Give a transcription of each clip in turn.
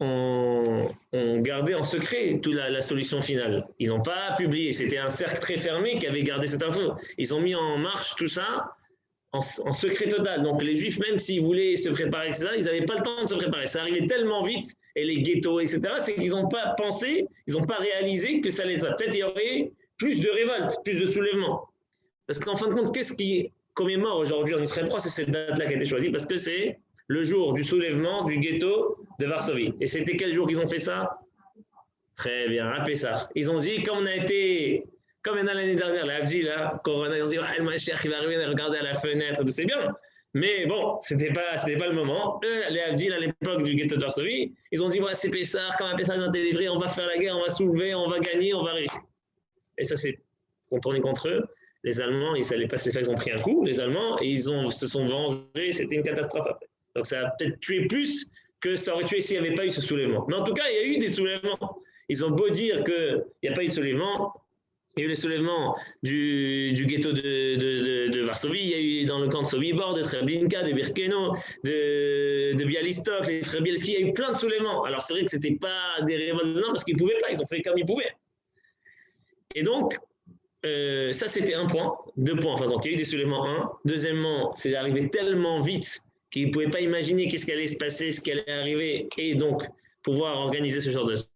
ont gardé en secret toute la solution finale. Ils n'ont pas publié. C'était un cercle très fermé qui avait gardé cette info. Ils ont mis en marche tout ça en secret total. Donc les Juifs, même s'ils voulaient se préparer, etc., ils n'avaient pas le temps de se préparer. Ça arrivait tellement vite, et les ghettos, etc., c'est qu'ils n'ont pas pensé, ils n'ont pas réalisé que ça allait être. Peut-être il y aurait plus de révoltes, plus de soulèvements. Parce qu'en fin de compte, qu'est-ce qui commémore aujourd'hui en Israël 3, c'est cette date-là qui a été choisie, parce que c'est le jour du soulèvement du ghetto de Varsovie. Et c'était quel jour qu'ils ont fait ça? Très bien, à Pessah. Ils ont dit, comme il y en a l'année dernière, la Avdi, là, Corona, ils ont dit, le Mashiach, il va arriver, regarder à la fenêtre, c'est bien. Mais bon, c'était pas le moment. Eux, les Avdi, à l'époque du ghetto de Varsovie, ils ont dit, ouais, c'est Pessah, quand un Pessah est délivré, on va faire la guerre, on va soulever, on va gagner, on va réussir. Et ça s'est retourné contre eux. Les Allemands, ils n'allaient pas se les faire, ils ont pris un coup, les Allemands, et se sont vengés, c'était une catastrophe après. Donc ça a peut-être tué plus que ça aurait tué s'il n'y avait pas eu ce soulèvement. Mais en tout cas, il y a eu des soulèvements. Ils ont beau dire qu'il n'y a pas eu de soulèvement, il y a eu le soulèvement du ghetto de Varsovie, il y a eu dans le camp de Sobibor, de Treblinka, de Birkenau, de Bialystok, les frères Bielski, il y a eu plein de soulèvements. Alors c'est vrai que ce n'était pas des révoltes, non, parce qu'ils ne pouvaient pas, ils ont fait comme ils pouvaient. Et donc, ça c'était un point, 2 points, enfin quand il y a eu des soulèvements, 1. Deuxièmement, c'est arrivé tellement vite qu'ils ne pouvaient pas imaginer qu'est-ce qui allait se passer, ce qui allait arriver, et donc pouvoir organiser ce genre de choses.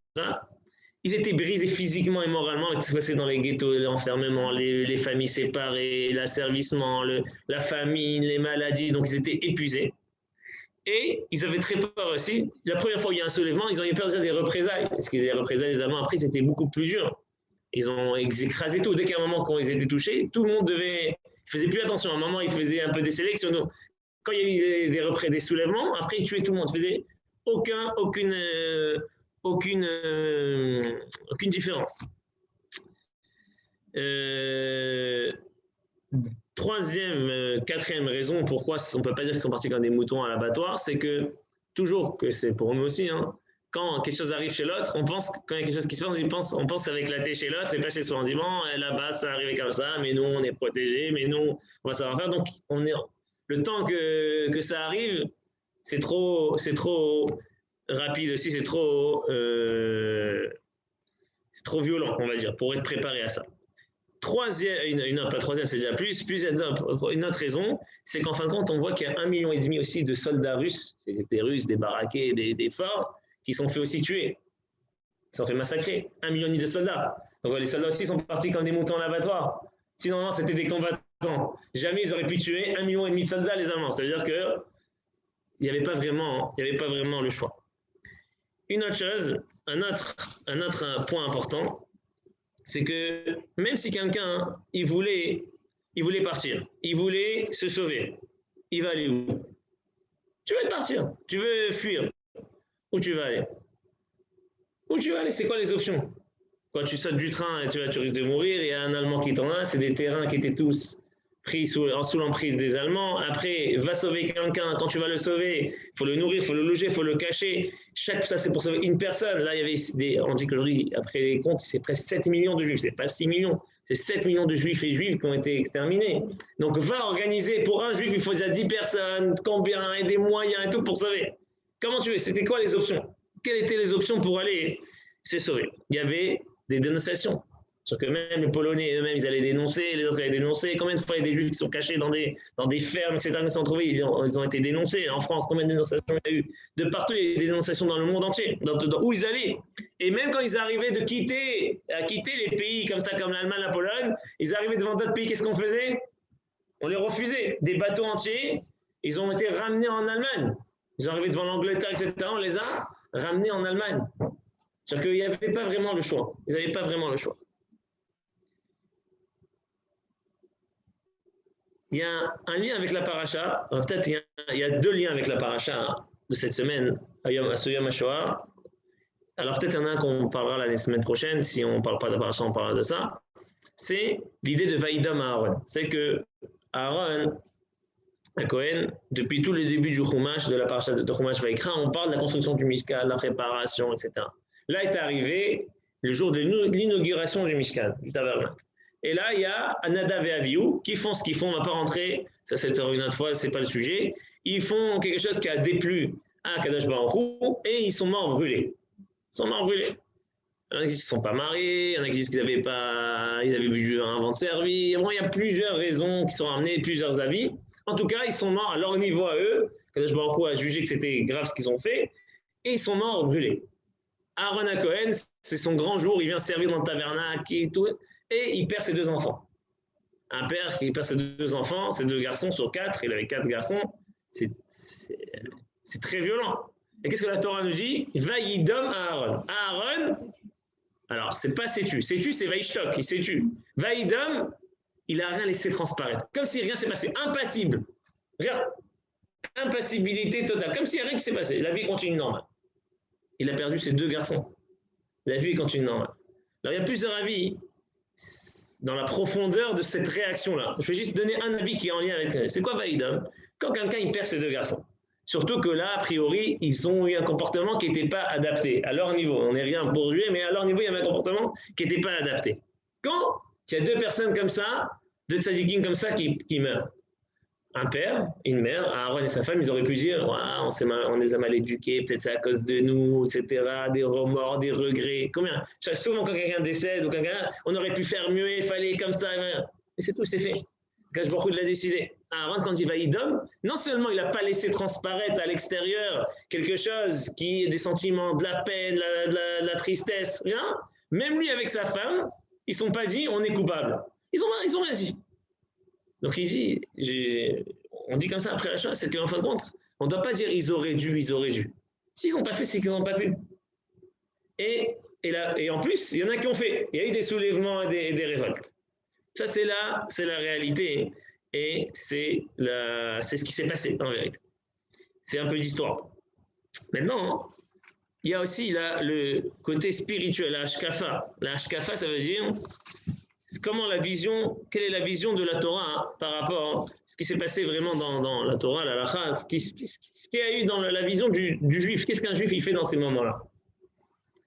Ils étaient brisés physiquement et moralement avec ce qui se passait dans les ghettos, l'enfermement, les familles séparées, l'asservissement, la famine, les maladies, donc ils étaient épuisés. Et ils avaient très peur aussi. La première fois où il y a un soulèvement, ils ont eu peur déjà des représailles. Parce que les représailles, les Allemands, après, c'était beaucoup plus dur. Ils écrasé tout. Dès qu'à un moment, quand ils étaient touchés, tout le monde devait. Ils ne faisaient plus attention. À un moment, ils faisaient un peu des sélections. Donc, quand il y a eu des soulèvements, après, ils tuaient tout le monde. Ils ne faisaient aucune différence. Troisième, quatrième raison pourquoi on ne peut pas dire qu'ils sont partis comme des moutons à l'abattoir, c'est que, toujours que c'est pour nous aussi, hein, quand quelque chose arrive chez l'autre, on pense, quand il y a quelque chose qui se passe, on pense que ça va éclater chez l'autre et pas chez soi. On dit, bon, là-bas, ça arrivé comme ça, mais nous, on est protégés, mais nous, on va savoir faire. Donc, le temps que ça arrive, c'est trop rapide aussi, c'est trop violent, on va dire, pour être préparé à ça. Troisième, pas troisième, c'est déjà plus une autre raison, c'est qu'en fin de compte, on voit qu'il y a 1,5 million aussi de soldats russes, c'est des Russes, des baraqués, des forts, qui sont fait aussi tuer, qui sont fait massacrer. 1,5 million de soldats. Donc les soldats aussi sont partis comme des moutons à l'abattoir. Sinon, non, c'était des combattants. Jamais ils auraient pu tuer 1,5 million de soldats, les Allemands. Ça veut dire qu'il n'y avait pas vraiment le choix. Une autre chose, un autre point important, c'est que même si quelqu'un, il voulait partir, il voulait se sauver, il va aller où? Tu veux partir, tu veux fuir, où tu vas aller? Où tu vas aller? C'est quoi les options? Quand tu sautes du train et tu risques de mourir, il y a un Allemand qui t'en a, c'est des terrains qui étaient tous pris sous l'emprise des Allemands. Après, va sauver quelqu'un. Quand tu vas le sauver, il faut le nourrir, il faut le loger, il faut le cacher. Ça, c'est pour sauver une personne. Là, il y avait on dit qu'aujourd'hui, après les comptes, c'est presque 7 millions de Juifs. C'est pas 6 millions. C'est 7 millions de Juifs et Juifs qui ont été exterminés. Donc, va organiser. Pour un Juif, il faut déjà 10 personnes, combien, et des moyens et tout pour sauver. Comment tu veux? C'était quoi les options? Quelles étaient les options pour aller se sauver? Il y avait des dénonciations. Sauf que même les Polonais eux-mêmes, ils allaient dénoncer, les autres allaient dénoncer. Combien de fois il y a des Juifs qui sont cachés dans des fermes, etc., qui sont trouvés, ils ont été dénoncés. En France, combien de dénonciations il y a eu? De partout, il y a eu des dénonciations dans le monde entier, où ils allaient. Et même quand ils arrivaient à quitter les pays comme ça, comme l'Allemagne, la Pologne, ils arrivaient devant d'autres pays, qu'est-ce qu'on faisait? On les refusait. Des bateaux entiers, ils ont été ramenés en Allemagne. Ils sont arrivés devant l'Angleterre, etc., on les a ramenés en Allemagne. C'est-à-dire qu'il n'y avait pas vraiment le choix. Ils n'avaient pas vraiment le choix. Il y a un lien avec la paracha. Peut-être il y a 2 liens avec la paracha de cette semaine, à ce Yom HaShoah. Alors peut-être il y en a un qu'on parlera la semaine prochaine. Si on ne parle pas de la paracha, on parlera de ça. C'est l'idée de Vaïdam à Aaron. C'est que Aaron, à Cohen, depuis tous les débuts du Chumash, de la paracha de Chumash Vaïkra, on parle de la construction du Mishkan, de la préparation, etc. Là est arrivé le jour de l'inauguration du Mishkan, du tabernacle. Et là, il y a Nadav et Avihu qui font ce qu'ils font. On ne va pas rentrer, ça c'est une autre fois, ce n'est pas le sujet. Ils font quelque chose qui a déplu à Kadosh Baruch Hu, et ils sont morts brûlés. Ils sont morts brûlés. Il y en a qui ne se sont pas mariés, il y en a qui disent qu'ils avaient bu du vin avant de servir. Bon, il y a plusieurs raisons qui sont amenées, plusieurs avis. En tout cas, ils sont morts à leur niveau à eux. Kadosh Baruch Hu a jugé que c'était grave ce qu'ils ont fait, et ils sont morts brûlés. Aaron à Cohen, c'est son grand jour, il vient servir dans le tabernacle et tout, et il perd ses 2 enfants. Un père qui perd ses 2 enfants, ses 2 garçons sur 4, il avait 4 garçons, c'est très violent. Et qu'est-ce que la Torah nous dit? Vaïdom à Aaron. Aaron, alors c'est pas sais-tu, c'est Vaïshtok, il sais-tu. Vaïdom, il n'a rien laissé transparaître, comme si rien s'est passé, impassible, rien. Impassibilité totale, comme s'il n'y a rien qui s'est passé, la vie continue normale. Il a perdu ses 2 garçons. La vie continue normale. Alors il y a plusieurs avis dans la profondeur de cette réaction-là. Je vais juste donner un avis qui est en lien avec. C'est quoi Vaïdom? Quand quelqu'un il perd ses 2 garçons. Surtout que là, a priori, ils ont eu un comportement qui n'était pas adapté à leur niveau. On n'est rien pour juger, mais à leur niveau, il y avait un comportement qui n'était pas adapté. Quand il y a 2 personnes comme ça, 2 tzadikim comme ça qui meurent, un père, une mère, Aaron et sa femme, ils auraient pu dire on les a mal éduqués, peut-être c'est à cause de nous, etc., des remords, des regrets. Combien? Souvent, quand quelqu'un décède, ou quelqu'un, on aurait pu faire mieux, il fallait comme ça. Mais c'est tout, c'est fait. Kadosh Baruch Hu l'a décidé. Aaron, quand il va Idom, non seulement il n'a pas laissé transparaître à l'extérieur quelque chose qui est des sentiments, de la peine, de la tristesse, rien, même lui avec sa femme, ils ne sont pas dit on est coupable. Ils ont rien dit. Donc il dit, on dit comme ça après la chose, c'est qu'en fin de compte, on ne doit pas dire ils auraient dû. S'ils n'ont pas fait, c'est qu'ils n'ont pas pu. Et en plus, il y en a qui ont fait. Il y a eu des soulèvements et des révoltes. Ça, c'est la réalité. Et c'est ce qui s'est passé, en vérité. C'est un peu d'histoire. Maintenant, il y a aussi le côté spirituel, la hashkafa. La hashkafa, ça veut dire quelle est la vision de la Torah par rapport à ce qui s'est passé vraiment dans la Torah, la halakha, ce qu'il y a eu dans la vision du juif. Qu'est-ce qu'un juif il fait dans ces moments-là?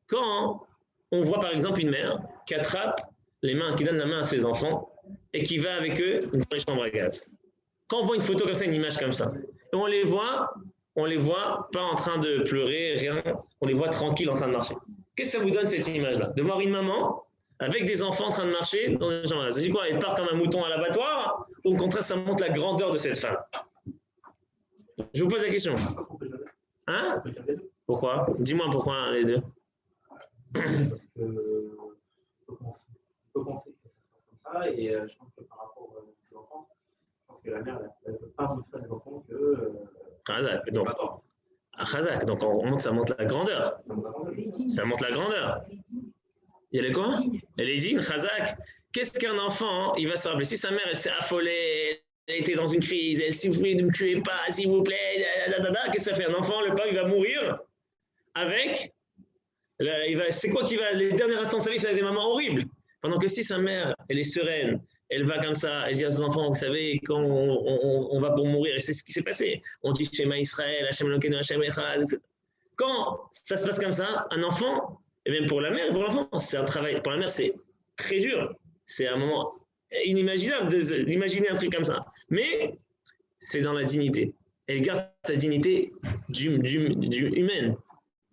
Quand on voit par exemple une mère qui attrape les mains, qui donne la main à ses enfants et qui va avec eux dans les chambres à gaz. Quand on voit une photo comme ça, une image comme ça, et on les voit pas en train de pleurer, rien, on les voit tranquilles en train de marcher. Qu'est-ce que ça vous donne cette image-là? De voir une maman avec des enfants en train de marcher dans les chambres à gaz. Ça dit quoi? Elle part comme un mouton à l'abattoir, ou au contraire, ça montre la grandeur de cette femme? Je vous pose la question. Hein? Pourquoi? Dis-moi pourquoi les deux. Parce que on peut penser que ça se passe comme ça, et je pense que par rapport à ses enfants, je pense que la mère ne peut pas montrer à ses enfants que. Chazak, donc. Chazak, donc ça montre la grandeur. Ça montre la grandeur. Il y a quoi? Elle est dit, Chazak. Qu'est-ce qu'un enfant, il va se rappeler? Si sa mère, elle s'est affolée, elle était dans une crise, elle s'il vous plaît, ne me tuez pas, s'il vous plaît, qu'est-ce que ça fait? Un enfant, le pauvre, il va mourir avec. C'est quoi qui va, les derniers instants de sa vie, c'est des moments horribles. Pendant que si sa mère, elle est sereine, elle va comme ça, elle dit à ses enfants, vous savez, quand on va pour mourir, et c'est ce qui s'est passé. On dit Shema Israël, Hashem Elokeinu, Hashem Echad, etc. Quand ça se passe comme ça, un enfant, et même pour la mère et pour l'enfant, c'est un travail. Pour la mère, c'est très dur. C'est un moment inimaginable d'imaginer un truc comme ça. Mais c'est dans la dignité. Elle garde sa dignité humaine.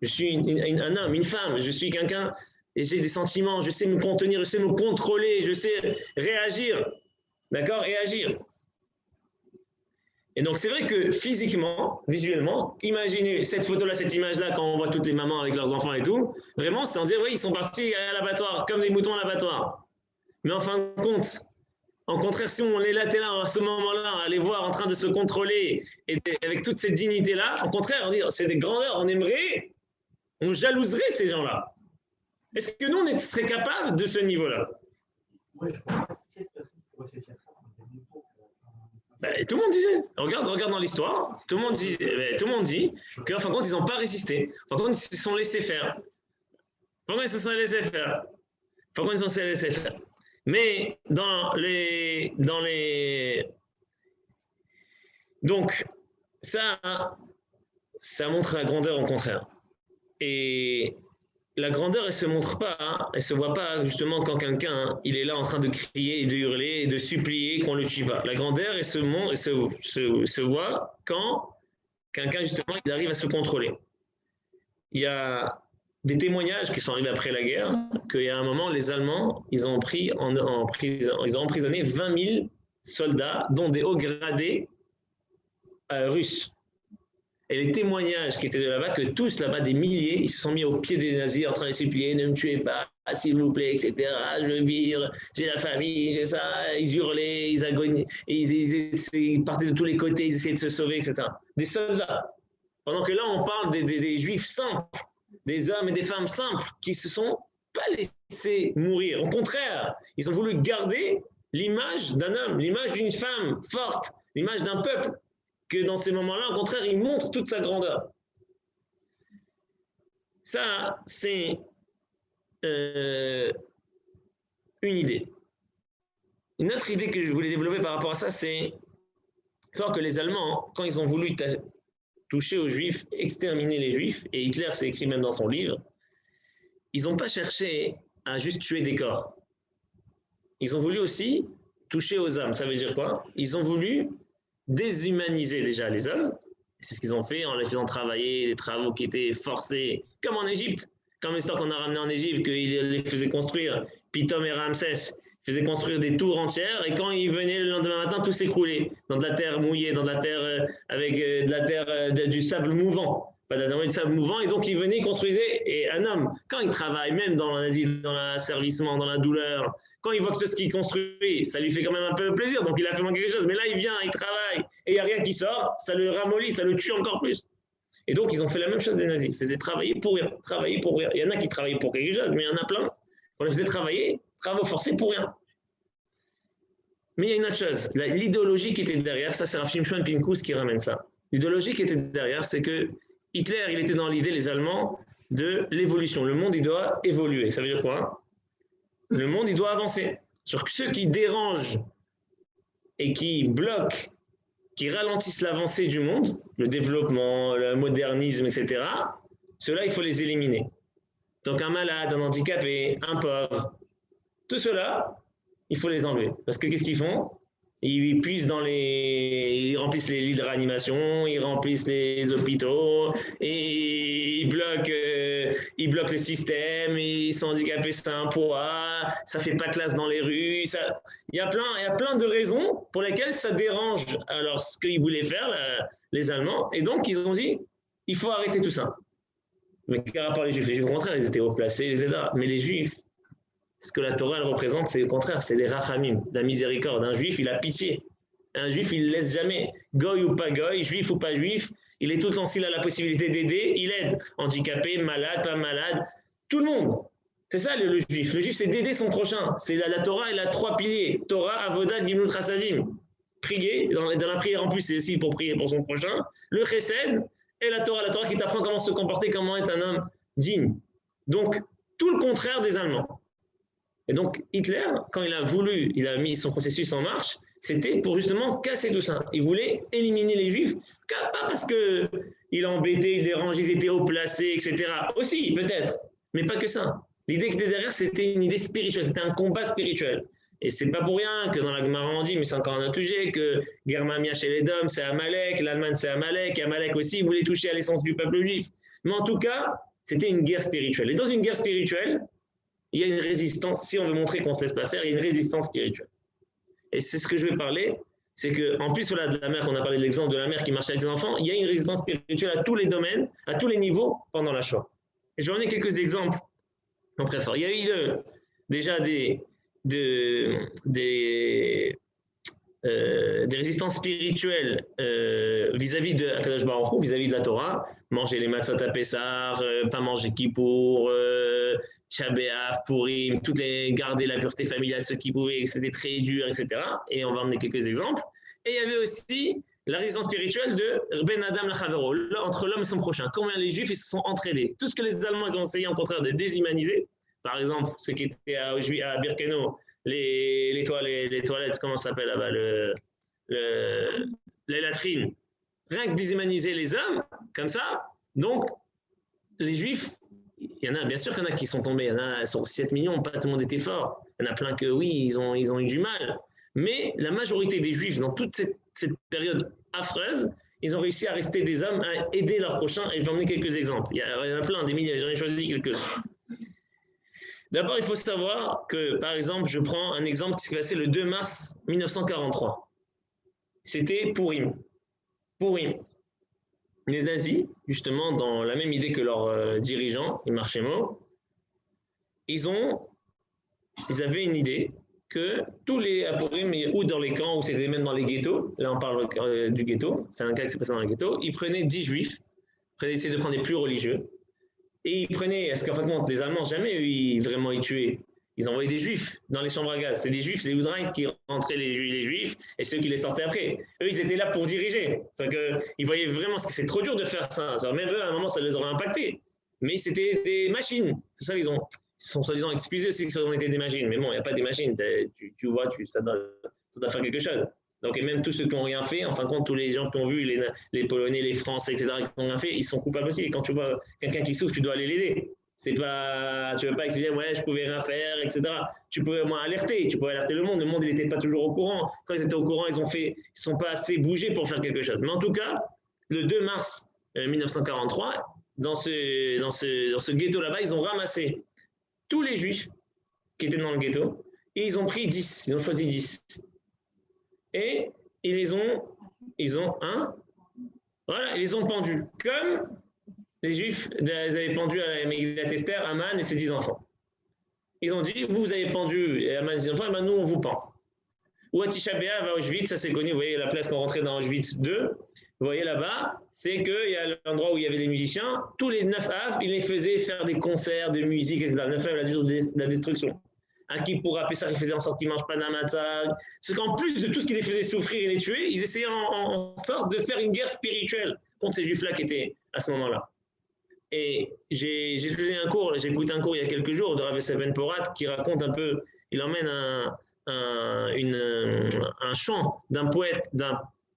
Je suis un homme, une femme, je suis quelqu'un et j'ai des sentiments, je sais me contenir, je sais me contrôler, je sais réagir, d'accord, et agir. Et donc c'est vrai que physiquement, visuellement, imaginez cette photo-là, cette image-là, quand on voit toutes les mamans avec leurs enfants et tout, vraiment c'est en dire, oui, ils sont partis à l'abattoir, comme des moutons à l'abattoir. Mais en fin de compte, en contraire, si on est là, t'es là, à ce moment-là, à les voir en train de se contrôler, et avec toute cette dignité-là, au contraire, on dit, c'est des grandeurs, on aimerait, on jalouserait ces gens-là. Est-ce que nous, on serait capable de ce niveau-là? Oui, je pense que quelle personne pourrait se faire ça quand il y a des moutons. Tout le monde disait. Regarde dans l'histoire, tout le monde dit qu'en fin de compte, ils n'ont pas résisté. En fin de compte, ils se sont laissés faire. Mais donc, ça montre la grandeur au contraire. Et la grandeur, elle se montre pas, elle se voit pas justement quand quelqu'un, il est là en train de crier et de hurler et de supplier qu'on le tue pas. La grandeur, elle se voit quand quelqu'un, justement, il arrive à se contrôler. Il y a des témoignages qui sont arrivés après la guerre, qu'il y a un moment, les Allemands, ils ont emprisonné 20 000 soldats, dont des hauts gradés russes. Et les témoignages qui étaient de là-bas, que tous là-bas, des milliers, ils se sont mis au pied des nazis en train de les supplier, ne me tuez pas, s'il vous plaît, etc. Je veux vivre, j'ai la famille, j'ai ça. Ils hurlaient, ils agonisaient, ils partaient de tous les côtés, ils essayaient de se sauver, etc. Des soldats. Pendant que là, on parle des juifs simples, des hommes et des femmes simples qui ne se sont pas laissés mourir. Au contraire, ils ont voulu garder l'image d'un homme, l'image d'une femme forte, l'image d'un peuple, que dans ces moments-là, au contraire, il montre toute sa grandeur. Ça, c'est une idée. Une autre idée que je voulais développer par rapport à ça, c'est savoir que les Allemands, quand ils ont voulu toucher aux Juifs, exterminer les Juifs, et Hitler s'est écrit même dans son livre, ils n'ont pas cherché à juste tuer des corps. Ils ont voulu aussi toucher aux âmes. Ça veut dire quoi? Ils ont voulu déshumaniser déjà les hommes. C'est ce qu'ils ont fait en les faisant travailler, des travaux qui étaient forcés, comme en Égypte. Comme l'histoire qu'on a ramenée en Égypte, qu'ils les faisaient construire, Pithom et Ramsès faisaient construire des tours entières, et quand ils venaient le lendemain matin, tout s'écroulait dans de la terre mouillée, dans de la terre avec de la terre, du sable mouvant. Pas du sable mouvant, et donc ils venaient, ils construisaient, et un homme, quand il travaille, même dans l'asservissement, dans la douleur, quand il voit que ce qu'il construit, ça lui fait quand même un peu plaisir, donc il a fait quelque chose, mais là il vient, il travaille, et il n'y a rien qui sort, ça le ramollit, ça le tue encore plus. Et donc ils ont fait la même chose des nazis, ils faisaient travailler pour rien, travailler pour rien. Il y en a qui travaillaient pour quelque chose, mais il y en a plein, on les faisait travailler, travaux forcés pour rien. Mais il y a une autre chose, l'idéologie qui était derrière, ça c'est Rav Shimshon Pinkus qui ramène ça. L'idéologie qui était derrière, c'est que Hitler, il était dans l'idée, les Allemands, de l'évolution. Le monde, il doit évoluer. Ça veut dire quoi? Le monde, il doit avancer. Sur ceux qui dérangent et qui bloquent, qui ralentissent l'avancée du monde, le développement, le modernisme, etc., ceux-là, il faut les éliminer. Donc un malade, un handicapé, un pauvre, tout cela, il faut les enlever. Parce que qu'est-ce qu'ils font? Ils puisent ils remplissent les lits de réanimation, ils remplissent les hôpitaux, et ils bloquent le système, et ils sont handicapés, c'est un poids, ça fait pas de classe dans les rues. Il y a plein de raisons pour lesquelles ça dérange alors ce qu'ils voulaient faire, les Allemands, et donc ils ont dit, il faut arrêter tout ça. Mais quel rapport les Juifs? Les Juifs, au contraire, ils étaient haut placés, etc. Mais les Juifs, ce que la Torah elle représente, c'est au contraire, c'est les rachamim, la miséricorde. Un juif, il a pitié. Un juif, il ne laisse jamais, goy ou pas goy, juif ou pas juif, il est tout le temps, s'il a la possibilité d'aider, il aide. Handicapé, malade, pas malade, tout le monde. C'est ça le juif. Le juif, c'est d'aider son prochain. C'est la Torah, elle a 3 piliers. Torah, Avodah, Gimlut, Chassadim. Prier, dans la prière en plus, c'est aussi pour prier pour son prochain. Le chesed et la Torah qui t'apprend comment se comporter, comment être un homme digne. Donc, tout le contraire des Allemands. Et donc, Hitler, quand il a mis son processus en marche, c'était pour justement casser tout ça. Il voulait éliminer les Juifs, pas parce qu'il embêtait, il dérangeait, ils étaient haut placés, etc. Aussi, peut-être, mais pas que ça. L'idée qui était derrière, c'était une idée spirituelle, c'était un combat spirituel. Et c'est pas pour rien que dans la Gemara on dit, mais c'est encore un autre sujet, que Germania chez les Dom, c'est Amalek, l'Allemagne c'est Amalek, et Amalek aussi voulait toucher à l'essence du peuple juif. Mais en tout cas, c'était une guerre spirituelle. Et dans une guerre spirituelle, il y a une résistance, si on veut montrer qu'on ne se laisse pas faire, il y a une résistance spirituelle. Et c'est ce que je vais parler, c'est qu'en plus voilà, de la mère, qu'on a parlé de l'exemple de la mère qui marchait avec ses enfants, il y a une résistance spirituelle à tous les domaines, à tous les niveaux pendant la Shoah. Et je vais en donner quelques exemples très forts. Il y a eu déjà des résistances spirituelles vis-à-vis de Akadosh Baruch Hu, vis-à-vis de la Torah, manger les matzot à Pessah, pas manger Kippour, Tisha B'Av, Purim, garder la pureté familiale, ceux qui pouvaient, c'était très dur, etc. Et on va emmener quelques exemples. Et il y avait aussi la résistance spirituelle de Ben Adam Lachavero, entre l'homme et son prochain. Combien les Juifs ils se sont entraînés. Tout ce que les Allemands ils ont essayé, au contraire, de déshumaniser, par exemple, ceux qui étaient à Birkenau, les toilettes, comment ça s'appelle là-bas, les latrines, rien que déshumaniser les hommes, comme ça, donc les Juifs, il y en a, bien sûr qu'il y en a qui sont tombés, il y en a sur 7 millions, pas tout le monde était fort, il y en a plein que oui, ils ont eu du mal, mais la majorité des Juifs, dans toute cette période affreuse, ils ont réussi à rester des hommes, à aider leurs prochains. Et je vais emmener quelques exemples. Il y en a plein, des milliers, j'en ai choisi quelques-uns. D'abord, il faut savoir que, par exemple, je prends un exemple qui s'est passé le 2 mars 1943. C'était Purim. Purim. Les nazis, justement, dans la même idée que leurs dirigeants, les Marchémo, ils avaient une idée que tous les Purim, ou dans les camps, ou c'était même dans les ghettos, là on parle du ghetto, c'est un cas qui s'est passé dans un ghetto, ils prenaient 10 juifs, ils essayaient de prendre les plus religieux, et ils prenaient, parce qu'en fin de compte, les Allemands jamais vraiment y tuaient. Ils envoyaient des juifs dans les chambres à gaz. C'est des juifs, c'est les Houdraïtes qui rentraient les juifs et ceux qui les sortaient après. Eux, ils étaient là pour diriger. C'est-à-dire qu'ils voyaient vraiment que c'est trop dur de faire ça. Même eux, à un moment, ça les aurait impactés. Mais c'était des machines. C'est ça, ils sont soi-disant excusés si ça ont été des machines. Mais bon, il n'y a pas des machines. Tu vois, ça doit faire quelque chose. Donc, et même tous ceux qui n'ont rien fait, en fin de compte, tous les gens qui ont vu, les Polonais, les Français, etc., qui n'ont rien fait, ils sont coupables aussi. Et quand tu vois quelqu'un qui souffre, tu dois aller l'aider. C'est pas, tu ne veux pas expliquer, ouais, je pouvais rien faire, etc. Tu pouvais au moins alerter, tu pouvais alerter le monde. Le monde, il n'était pas toujours au courant. Quand ils étaient au courant, ils ne sont pas assez bougés pour faire quelque chose. Mais en tout cas, le 2 mars 1943, dans ce ghetto là-bas, ils ont ramassé tous les juifs qui étaient dans le ghetto et ils ont pris 10, ils ont choisi 10. Et ils les ont pendus, comme les Juifs avaient pendu à Megillat Esther, Aman et ses 10 enfants. Ils ont dit, vous avez pendu Aman et ses enfants, et ben nous on vous pend. Ou à Tisha B'Av à Auschwitz, ça c'est connu, vous voyez la place qu'on rentrait dans Auschwitz 2, vous voyez là-bas, c'est qu'il y a l'endroit où il y avait les musiciens, tous les 9 Av, ils les faisaient faire des concerts de musique, etc. 9 Av, la destruction. Un qui pourra Pessah, il faisait en sorte qu'ils ne mangent pas d'amatzah. C'est qu'en plus de tout ce qui les faisait souffrir et les tuer, ils essayaient en sorte de faire une guerre spirituelle contre ces juifs-là qui étaient à ce moment-là. Et j'ai écouté un cours il y a quelques jours de Rav Seven Porat qui raconte un peu, il emmène un chant d'un poète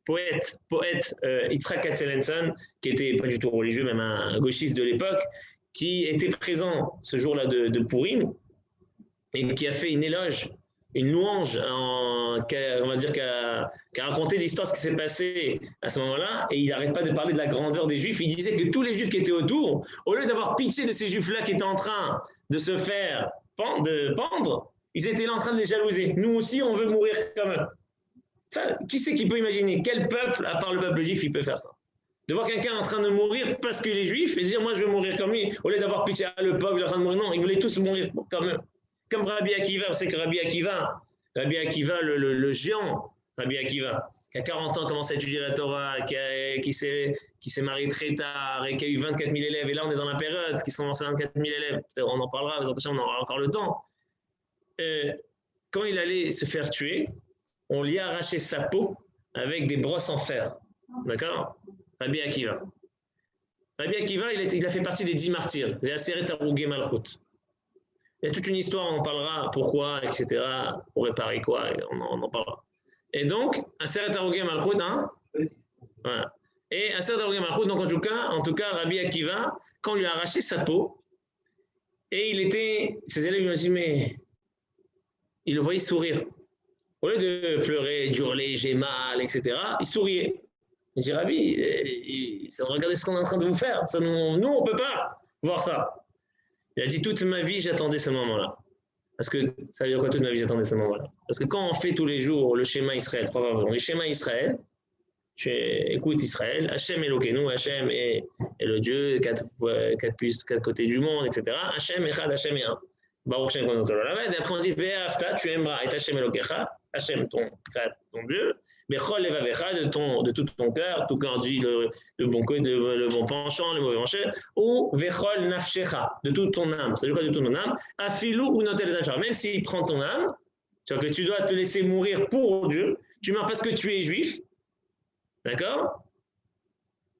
Yitzhak Katzelenson, qui était pas du tout religieux, même un gauchiste de l'époque, qui était présent ce jour-là de Purim, et qui a fait une louange, qui a raconté l'histoire, ce qui s'est passé à ce moment-là, et il n'arrête pas de parler de la grandeur des Juifs. Il disait que tous les Juifs qui étaient autour, au lieu d'avoir pitié de ces Juifs-là qui étaient en train de se faire pendre, ils étaient là en train de les jalouser. Nous aussi, on veut mourir comme eux. Ça, qui c'est qui peut imaginer? Quel peuple, à part le peuple juif, il peut faire ça? De voir quelqu'un en train de mourir parce qu'il est juif et dire, moi, je veux mourir comme lui, au lieu d'avoir pitié, le peuple est en train de mourir. Non, ils voulaient tous mourir comme eux. Comme Rabbi Akiva, vous savez que Rabbi Akiva, le géant, Rabbi Akiva, qui a 40 ans commencé à étudier la Torah, qui s'est marié très tard et qui a eu 24 000 élèves. Et là, on est dans la période qui sont lancés 24 000 élèves. On en parlera, attention, on aura encore le temps. Quand il allait se faire tuer, on lui a arraché sa peau avec des brosses en fer. D'accord? Rabbi Akiva. Rabbi Akiva, il a fait partie des 10 martyrs. Il a Aseret Harugei Malchut. Il y a toute une histoire, on en parlera, pourquoi, etc., pour réparer quoi, on en parlera. Et donc, Aseret Harugei Malchut, hein? Voilà. Et Aseret Harugei Malchut, donc en tout cas, Rabbi Akiva, quand on lui a arraché sa peau, et ses élèves lui ont dit, mais il le voyait sourire. Au lieu de pleurer, d'hurler, j'ai mal, etc., il souriait. Il dit, Rabbi, regardez ce qu'on est en train de vous faire. Ça, nous, on ne peut pas voir ça. Il a dit, toute ma vie, j'attendais ce moment-là. Parce que, ça veut dire quoi, toute ma vie, j'attendais ce moment-là? Parce que quand on fait tous les jours le schéma Israël, le schéma Israël, tu écoutes Israël, Hachem Elokeinu, Hachem est le Dieu, quatre côtés du monde, etc. Hachem Echad, Hachem est un. Baruch Shem Konoto L'Olamed. Et après on dit, Ve'afta, tu aimeras, et Hachem Elokecha, Hachem ton Dieu, Bechol Levavecha, de tout ton cœur, tout quand on dit le bon côté, le bon penchant, le mauvais penchant, ou Vechol Nafshecha, de toute ton âme. Ça veut dire quoi de toute ton âme? Afilou ou Notel Nafshecha. Même s'il prend ton âme, c'est-à-dire que tu dois te laisser mourir pour Dieu, tu meurs parce que tu es juif, d'accord?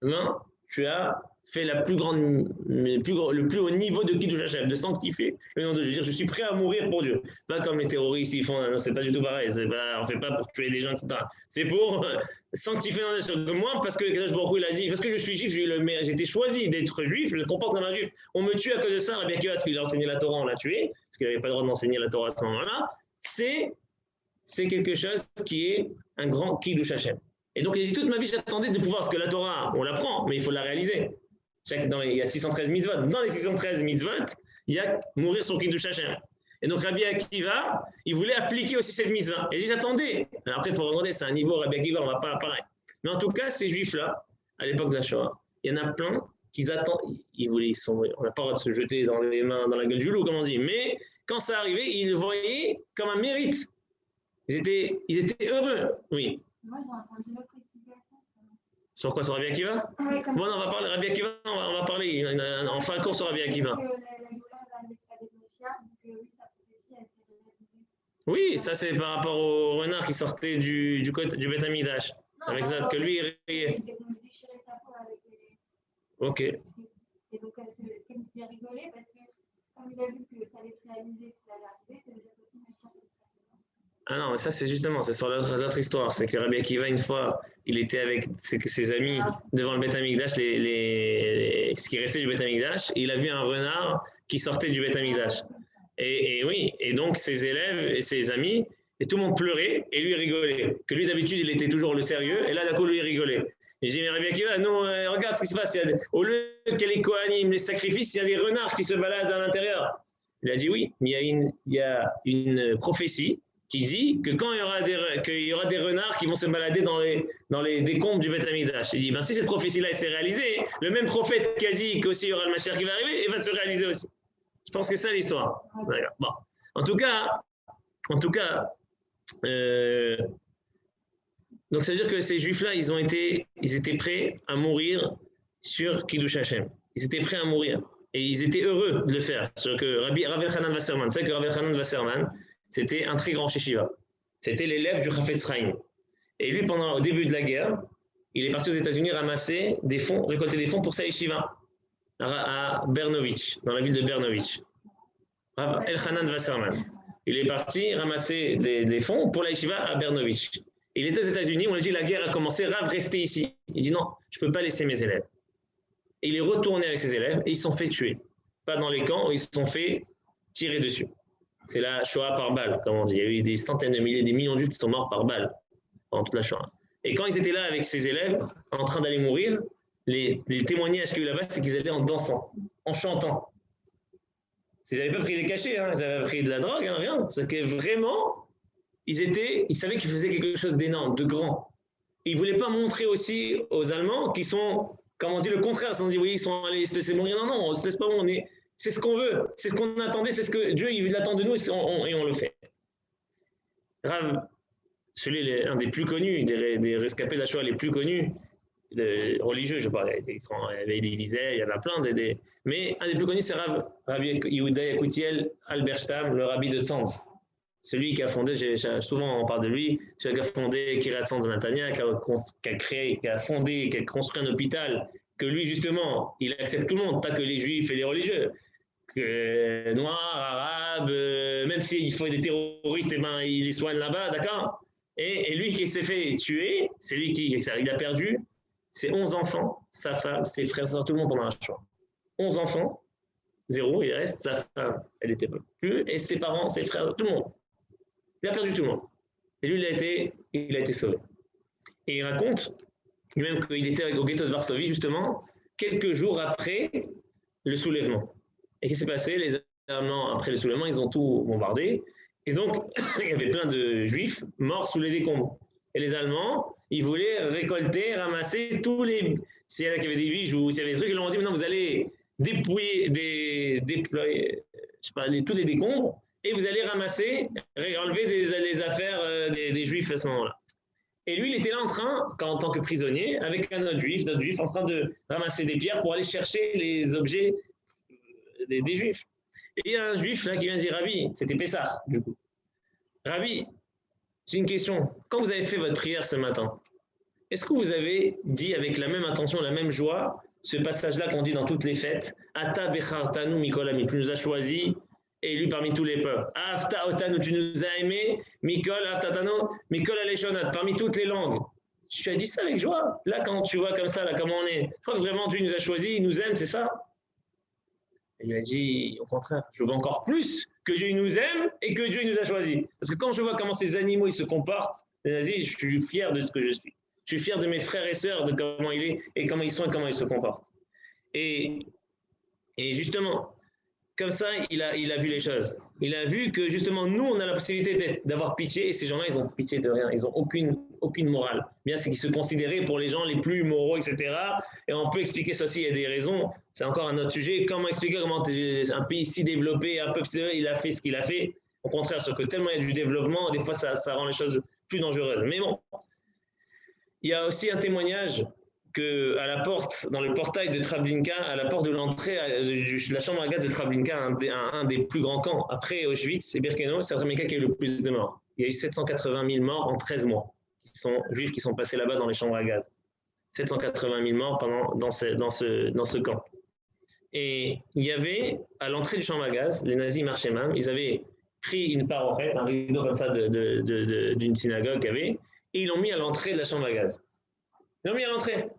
Non, tu as fait le plus haut niveau de Kiddush Hashem, de sanctifier le nom de Dieu. Je suis prêt à mourir pour Dieu. Pas comme les terroristes, ils font, non, c'est pas du tout pareil. On ne fait pas pour tuer des gens, etc. C'est pour sanctifier le nom de Dieu. Moi, parce que Kadosh Baruch Hu, il a dit, parce que je suis juif, j'ai été choisi d'être juif, je me comporte comme un juif. On me tue à cause de ça, Rabbi Akiva, parce qu'il a enseigné la Torah, on l'a tué, parce qu'il n'avait pas le droit d'enseigner la Torah à ce moment-là. C'est quelque chose qui est un grand Kiddush Hashem. Et donc, il a dit, toute ma vie, j'attendais de pouvoir, parce que la Torah, on l'apprend, mais il faut la réaliser. Il y a 613 mitzvot. Dans les 613 mitzvot, il y a mourir sur Kiddush Hashem. Et donc, Rabbi Akiva, il voulait appliquer aussi cette mitzvah. Et il dit, j'attendais. Alors après, il faut regarder, c'est un niveau Rabbi Akiva, on ne va pas pareil. Mais en tout cas, ces juifs-là, à l'époque de la Shoah, il y en a plein qui attendent, on n'a pas le droit de se jeter dans les mains, dans la gueule du loup, comme on dit. Mais quand ça arrivait, ils le voyaient comme un mérite. Ils étaient heureux, oui. Moi, j'ai entendu l'autre explication. Sur quoi, sur Rabbi Akiva? Ouais, Bon, on va parler Rabbi Akiva, on va parler en fin de cours sur Rabbi Akiva. Oui, ça c'est par rapport au renard qui sortait du Beth Amidash. Avec ça, que lui, il déchirait sa peau avec les... Ok. Et donc, il a rigolé parce que, comme il a vu que ça allait se réaliser, ce qui allait arriver, c'est déjà possible de chercher le Ah non, mais ça c'est justement, c'est sur l'autre histoire. C'est que Rabbi Akiva, une fois, il était avec ses amis devant le Beth Amikdash, ce qui restait du Beth Amikdash, et il a vu un renard qui sortait du Beth Amikdash. Et oui, et donc ses élèves et ses amis, et tout le monde pleurait, et lui rigolait. Que lui d'habitude, il était toujours le sérieux, et là d'un coup, lui il rigolait. Et j'ai dit, mais Rabbi Akiva, nous, regarde ce qui se passe. Au lieu que les Kohanim les sacrifices, il y a des renards qui se baladent à l'intérieur. Il a dit oui, mais il y a une prophétie qui dit que quand il y aura des renards qui vont se balader dans les décombres du Beth Amikdash. Il dit, ben, si cette prophétie-là s'est réalisée, le même prophète qui a dit qu'aussi il y aura le Mashiach qui va arriver, il va se réaliser aussi. Je pense que c'est ça l'histoire. Bon. En tout cas, donc ça veut dire que ces juifs-là, ils étaient prêts à mourir sur Kiddush Hashem. Ils étaient prêts à mourir. Et ils étaient heureux de le faire. C'est-à-dire que Rabbi Hanan Wasserman, c'est que Rabbi Hanan Wasserman, c'était un très grand Sheshiva. C'était l'élève du Chafetz Chaim. Et lui, au début de la guerre, il est parti aux États-Unis récolter des fonds pour sa yeshiva à Bernovitch, dans la ville de Bernovitch. Rav Elchanan Wasserman. Il est parti ramasser des fonds pour la yeshiva à Bernovitch. Il était aux États-Unis, on lui a dit la guerre a commencé, Rav, restez ici. Il dit non, je ne peux pas laisser mes élèves. Et il est retourné avec ses élèves et ils se sont fait tuer. Pas dans les camps, ils se sont fait tirer dessus. C'est la Shoah par balle, comme on dit. Il y a eu des centaines de milliers, des millions de juifs qui sont morts par balle pendant toute la Shoah. Et quand ils étaient là avec ses élèves, en train d'aller mourir, les témoignages qu'il y a eu là-bas, c'est qu'ils allaient en dansant, en chantant. Ils n'avaient pas pris des cachets, hein, ils avaient pris de la drogue, hein, rien. C'est que vraiment, ils savaient qu'ils faisaient quelque chose d'énorme, de grand. Et ils ne voulaient pas montrer aussi aux Allemands qu'ils sont, comme on dit, le contraire. Ils ont dit, oui, ils sont allés se laisser mourir. Non, non, on ne se laisse pas mourir. C'est ce qu'on veut, c'est ce qu'on attendait, c'est ce que Dieu il attend de nous et on le fait. Rav, un des plus connus, des rescapés de la Shoah les plus connus, religieux, je parle, il y avait l'Élysée, il y en a plein, mais un des plus connus, c'est Rabbi Yehuda Yakutiel Alberstam, le rabbi de Tzanz. Celui qui a fondé, souvent on parle de lui, celui qui a fondé Kiryat Tzanz de Netanya, qui a construit un hôpital, que lui justement, il accepte tout le monde, pas que les juifs et les religieux. Noirs, arabes, même s'il faut des terroristes, eh ben, il les soigne là-bas, d'accord? Et lui qui s'est fait tuer, c'est lui il a perdu ses 11 enfants, sa femme, ses frères, tout le monde pendant la Shoah. 11 enfants, 0, il reste, sa femme, elle n'était pas plus, et ses parents, ses frères, tout le monde. Il a perdu tout le monde. Et lui, il a été sauvé. Et il raconte, même qu'il était au ghetto de Varsovie, justement, quelques jours après le soulèvement. Et qu'est-ce qui s'est passé? Les Allemands, après le soulèvement, ils ont tout bombardé. Et donc, il y avait plein de Juifs morts sous les décombres. Et les Allemands, ils voulaient récolter, ramasser tous les... S'il y en a qui avaient des bijoux, s'il y avait des trucs, ils leur ont dit, maintenant, vous allez déployer, tous les décombres, et vous allez ramasser, enlever les affaires des Juifs à ce moment-là. Et lui, il était là en tant que prisonnier, avec un autre juif, en train de ramasser des pierres pour aller chercher les objets des Juifs. Et il y a un Juif là qui vient dire, Rabbi, c'était Pessah, du coup. Rabbi, j'ai une question. Quand vous avez fait votre prière ce matin, est-ce que vous avez dit avec la même intention, la même joie, ce passage-là qu'on dit dans toutes les fêtes, Ata bechartanu mikol ami, tu nous as choisis, élus parmi tous les peuples. Afta otanu, tu nous as aimés, mikol aftatanu, mikol aleshonat, parmi toutes les langues. Tu as dit ça avec joie. Là, quand tu vois comme ça, là, comment on est, je crois que vraiment Dieu nous a choisis, il nous aime, c'est ça? Il a dit, au contraire, je veux encore plus que Dieu nous aime et que Dieu nous a choisis. Parce que quand je vois comment ces animaux ils se comportent, les nazis, je suis fier de ce que je suis. Je suis fier de mes frères et sœurs, de comment il est et comment ils sont et comment ils se comportent. Et justement, comme ça, il a vu les choses. Il a vu que justement, nous, on a la possibilité d'avoir pitié et ces gens-là, ils n'ont pitié de rien. Ils n'ont aucune morale. Bien, c'est qu'ils se considéraient pour les gens les plus moraux, etc. Et on peut expliquer ça aussi, il y a des raisons. C'est encore un autre sujet. Comment expliquer comment un pays si développé, un peuple, il a fait ce qu'il a fait. Au contraire, parce que tellement il y a du développement, des fois, ça rend les choses plus dangereuses. Mais bon, il y a aussi un témoignage qu'à la porte, dans le portail de Treblinka, à la porte de l'entrée de la chambre à gaz de Treblinka, un des plus grands camps, après Auschwitz et Birkenau, c'est Treblinka qui a eu le plus de morts. Il y a eu 780 000 morts en 13 mois, qui sont juifs qui sont passés là-bas dans les chambres à gaz. 780 000 morts dans ce camp. Et il y avait, à l'entrée du chambre à gaz, les nazis marchaient même, ils avaient pris une parochette, un rideau comme ça d'une synagogue qu'il y avait, et ils l'ont mis à l'entrée de la chambre à gaz. Ils l'ont mis à l'entrée.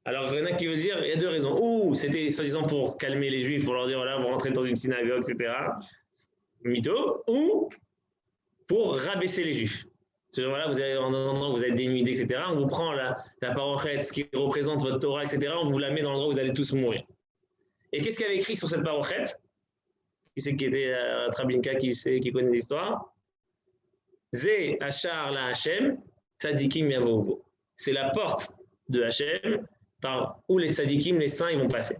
Alors, il y en a qui veulent dire, il y a deux raisons. Ou c'était soi-disant pour calmer les juifs, pour leur dire, voilà, vous rentrez dans une synagogue, etc. Mytho. Ou pour rabaisser les juifs. C'est-à-dire, voilà, vous avez, en endroit vous êtes dénudés, etc. On vous prend la parochette, ce qui représente votre Torah, etc. On vous la met dans l'endroit où vous allez tous mourir. Et qu'est-ce qu'il y avait écrit sur cette parochette? Qui c'est qui était à Treblinka, qui connaît l'histoire? Zé Achar la Hachem, Tzadikim Yavobo. C'est la porte de Hachem par où les tzadikim, les saints, ils vont passer.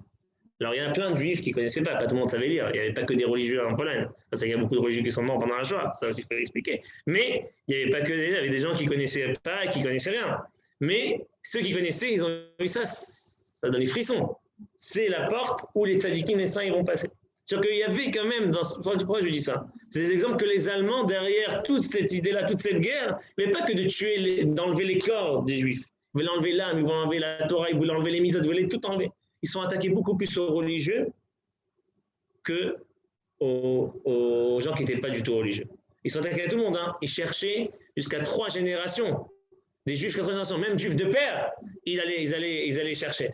Alors, il y a plein de juifs qui ne connaissaient pas tout le monde savait lire. Il n'y avait pas que des religieux en Pologne. Parce qu'il y a beaucoup de religieux qui sont morts pendant la Shoah, ça aussi, il faut l'expliquer. Mais il n'y avait pas que il y avait des gens qui ne connaissaient pas et qui ne connaissaient rien. Mais ceux qui connaissaient, ils ont vu ça, ça donne des frissons. C'est la porte où les tzadikim, les saints, ils vont passer. C'est-à-dire qu'il y avait quand même, pourquoi je dis ça? C'est des exemples que les Allemands, derrière toute cette idée-là, toute cette guerre, mais pas que de tuer, d'enlever les corps des juifs. Ils veulent enlever l'âme, ils vont enlever la Torah, ils veulent enlever les mitzvot, ils veulent tout enlever. Ils sont attaqués beaucoup plus aux religieux qu'aux gens qui n'étaient pas du tout religieux. Ils sont attaqués à tout le monde. Hein. Ils cherchaient jusqu'à 3 générations. Des juifs, 3 générations, même juifs de père, ils allaient chercher.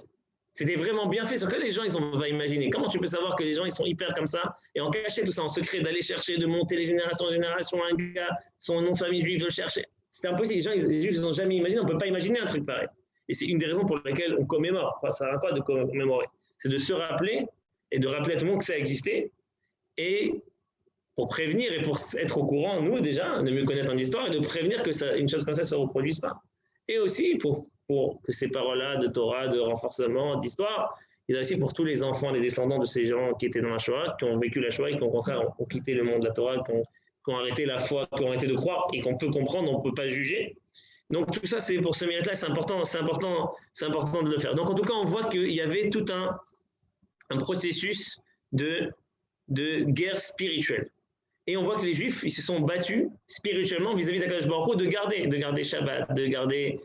C'était vraiment bien fait. Sauf que les gens, ils n'ont pas imaginé. Comment tu peux savoir que les gens, ils sont hyper comme ça et en caché tout ça, en secret, d'aller chercher, de monter les générations en génération, un gars, son nom de famille juif, de le chercher. C'était impossible. Les juifs, ils n'ont jamais imaginé. On ne peut pas imaginer un truc pareil. Et c'est une des raisons pour lesquelles on commémore. Enfin, ça n'a pas de commémorer. C'est de se rappeler et de rappeler à tout le monde que ça existait. Et pour prévenir et pour être au courant, nous déjà, de mieux connaître en histoire et de prévenir que une chose comme ça ne se reproduise pas. Et aussi pour que ces paroles-là de Torah, de renforcement, d'histoire, ils ont aussi pour tous les enfants, les descendants de ces gens qui étaient dans la Shoah, qui ont vécu la Shoah et qui au contraire ont quitté le monde de la Torah, qui ont arrêté la foi, qui ont arrêté de croire et qu'on peut comprendre, on ne peut pas juger. Donc tout ça, c'est pour ce mérite-là, c'est important de le faire. Donc en tout cas, on voit qu'il y avait tout un processus de guerre spirituelle. Et on voit que les Juifs, ils se sont battus spirituellement vis-à-vis d'Akadosh Baruch Hu de garder Shabbat, de garder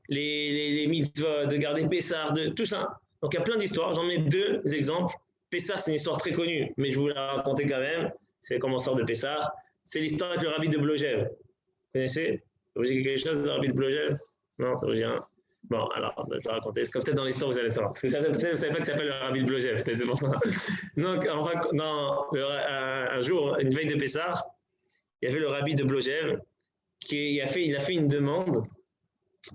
les mitzvot, de garder Pessah, de tout ça. Donc il y a plein d'histoires. J'en mets 2 exemples. Pessah, c'est une histoire très connue, mais je vais vous la raconter quand même. C'est comment on sort de Pessah. C'est l'histoire avec le rabbi de Blogev. Vous connaissez? Ça vous dit quelque chose, le rabbi de Blogev? Non, ça vous dit rien. Bon, alors, je vais raconter. Comme peut-être dans l'histoire, vous allez savoir. Parce que peut-être vous ne savez pas qu'il s'appelle le rabbi de Blogev, c'est pour ça. Donc, un jour, une veille de Pessah, il y avait le rabbi de Blogev qui a fait une demande.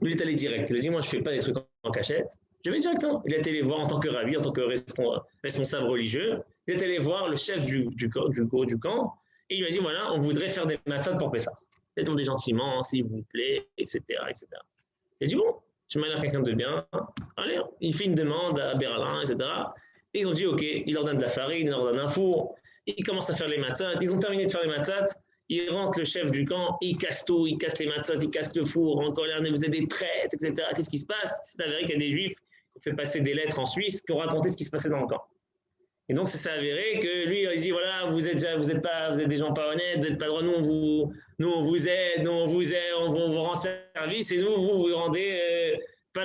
Il est allé direct. Il a dit, moi, je ne fais pas des trucs en cachette. Je vais directement. Il est allé voir en tant que rabbi, en tant que responsable religieux. Il est allé voir le chef du camp. Et il lui a dit, voilà, on voudrait faire des matzahs pour Pessah. Attendez gentiment, s'il vous plaît, etc., etc. Il a dit, bon, tu m'as l'air quelqu'un de bien. Allez, il fait une demande à Berlin, etc. Et ils ont dit, OK, il leur donne de la farine, il leur donne un four. Ils commencent à faire les matzahs. Ils ont terminé de faire les matzahs. Il rentre le chef du camp, il casse tout, il casse les matzahs, il casse le four, en colère, vous êtes des traîtres, etc. Qu'est-ce qui se passe? C'est avéré qu'il y a des juifs qui ont fait passer des lettres en Suisse qui ont raconté ce qui se passait dans le camp. Et donc, c'est avéré que lui, il dit, voilà, vous êtes des gens pas honnêtes, vous n'êtes pas droits, nous, on vous aide, on vous rend service, et nous, vous rendez pas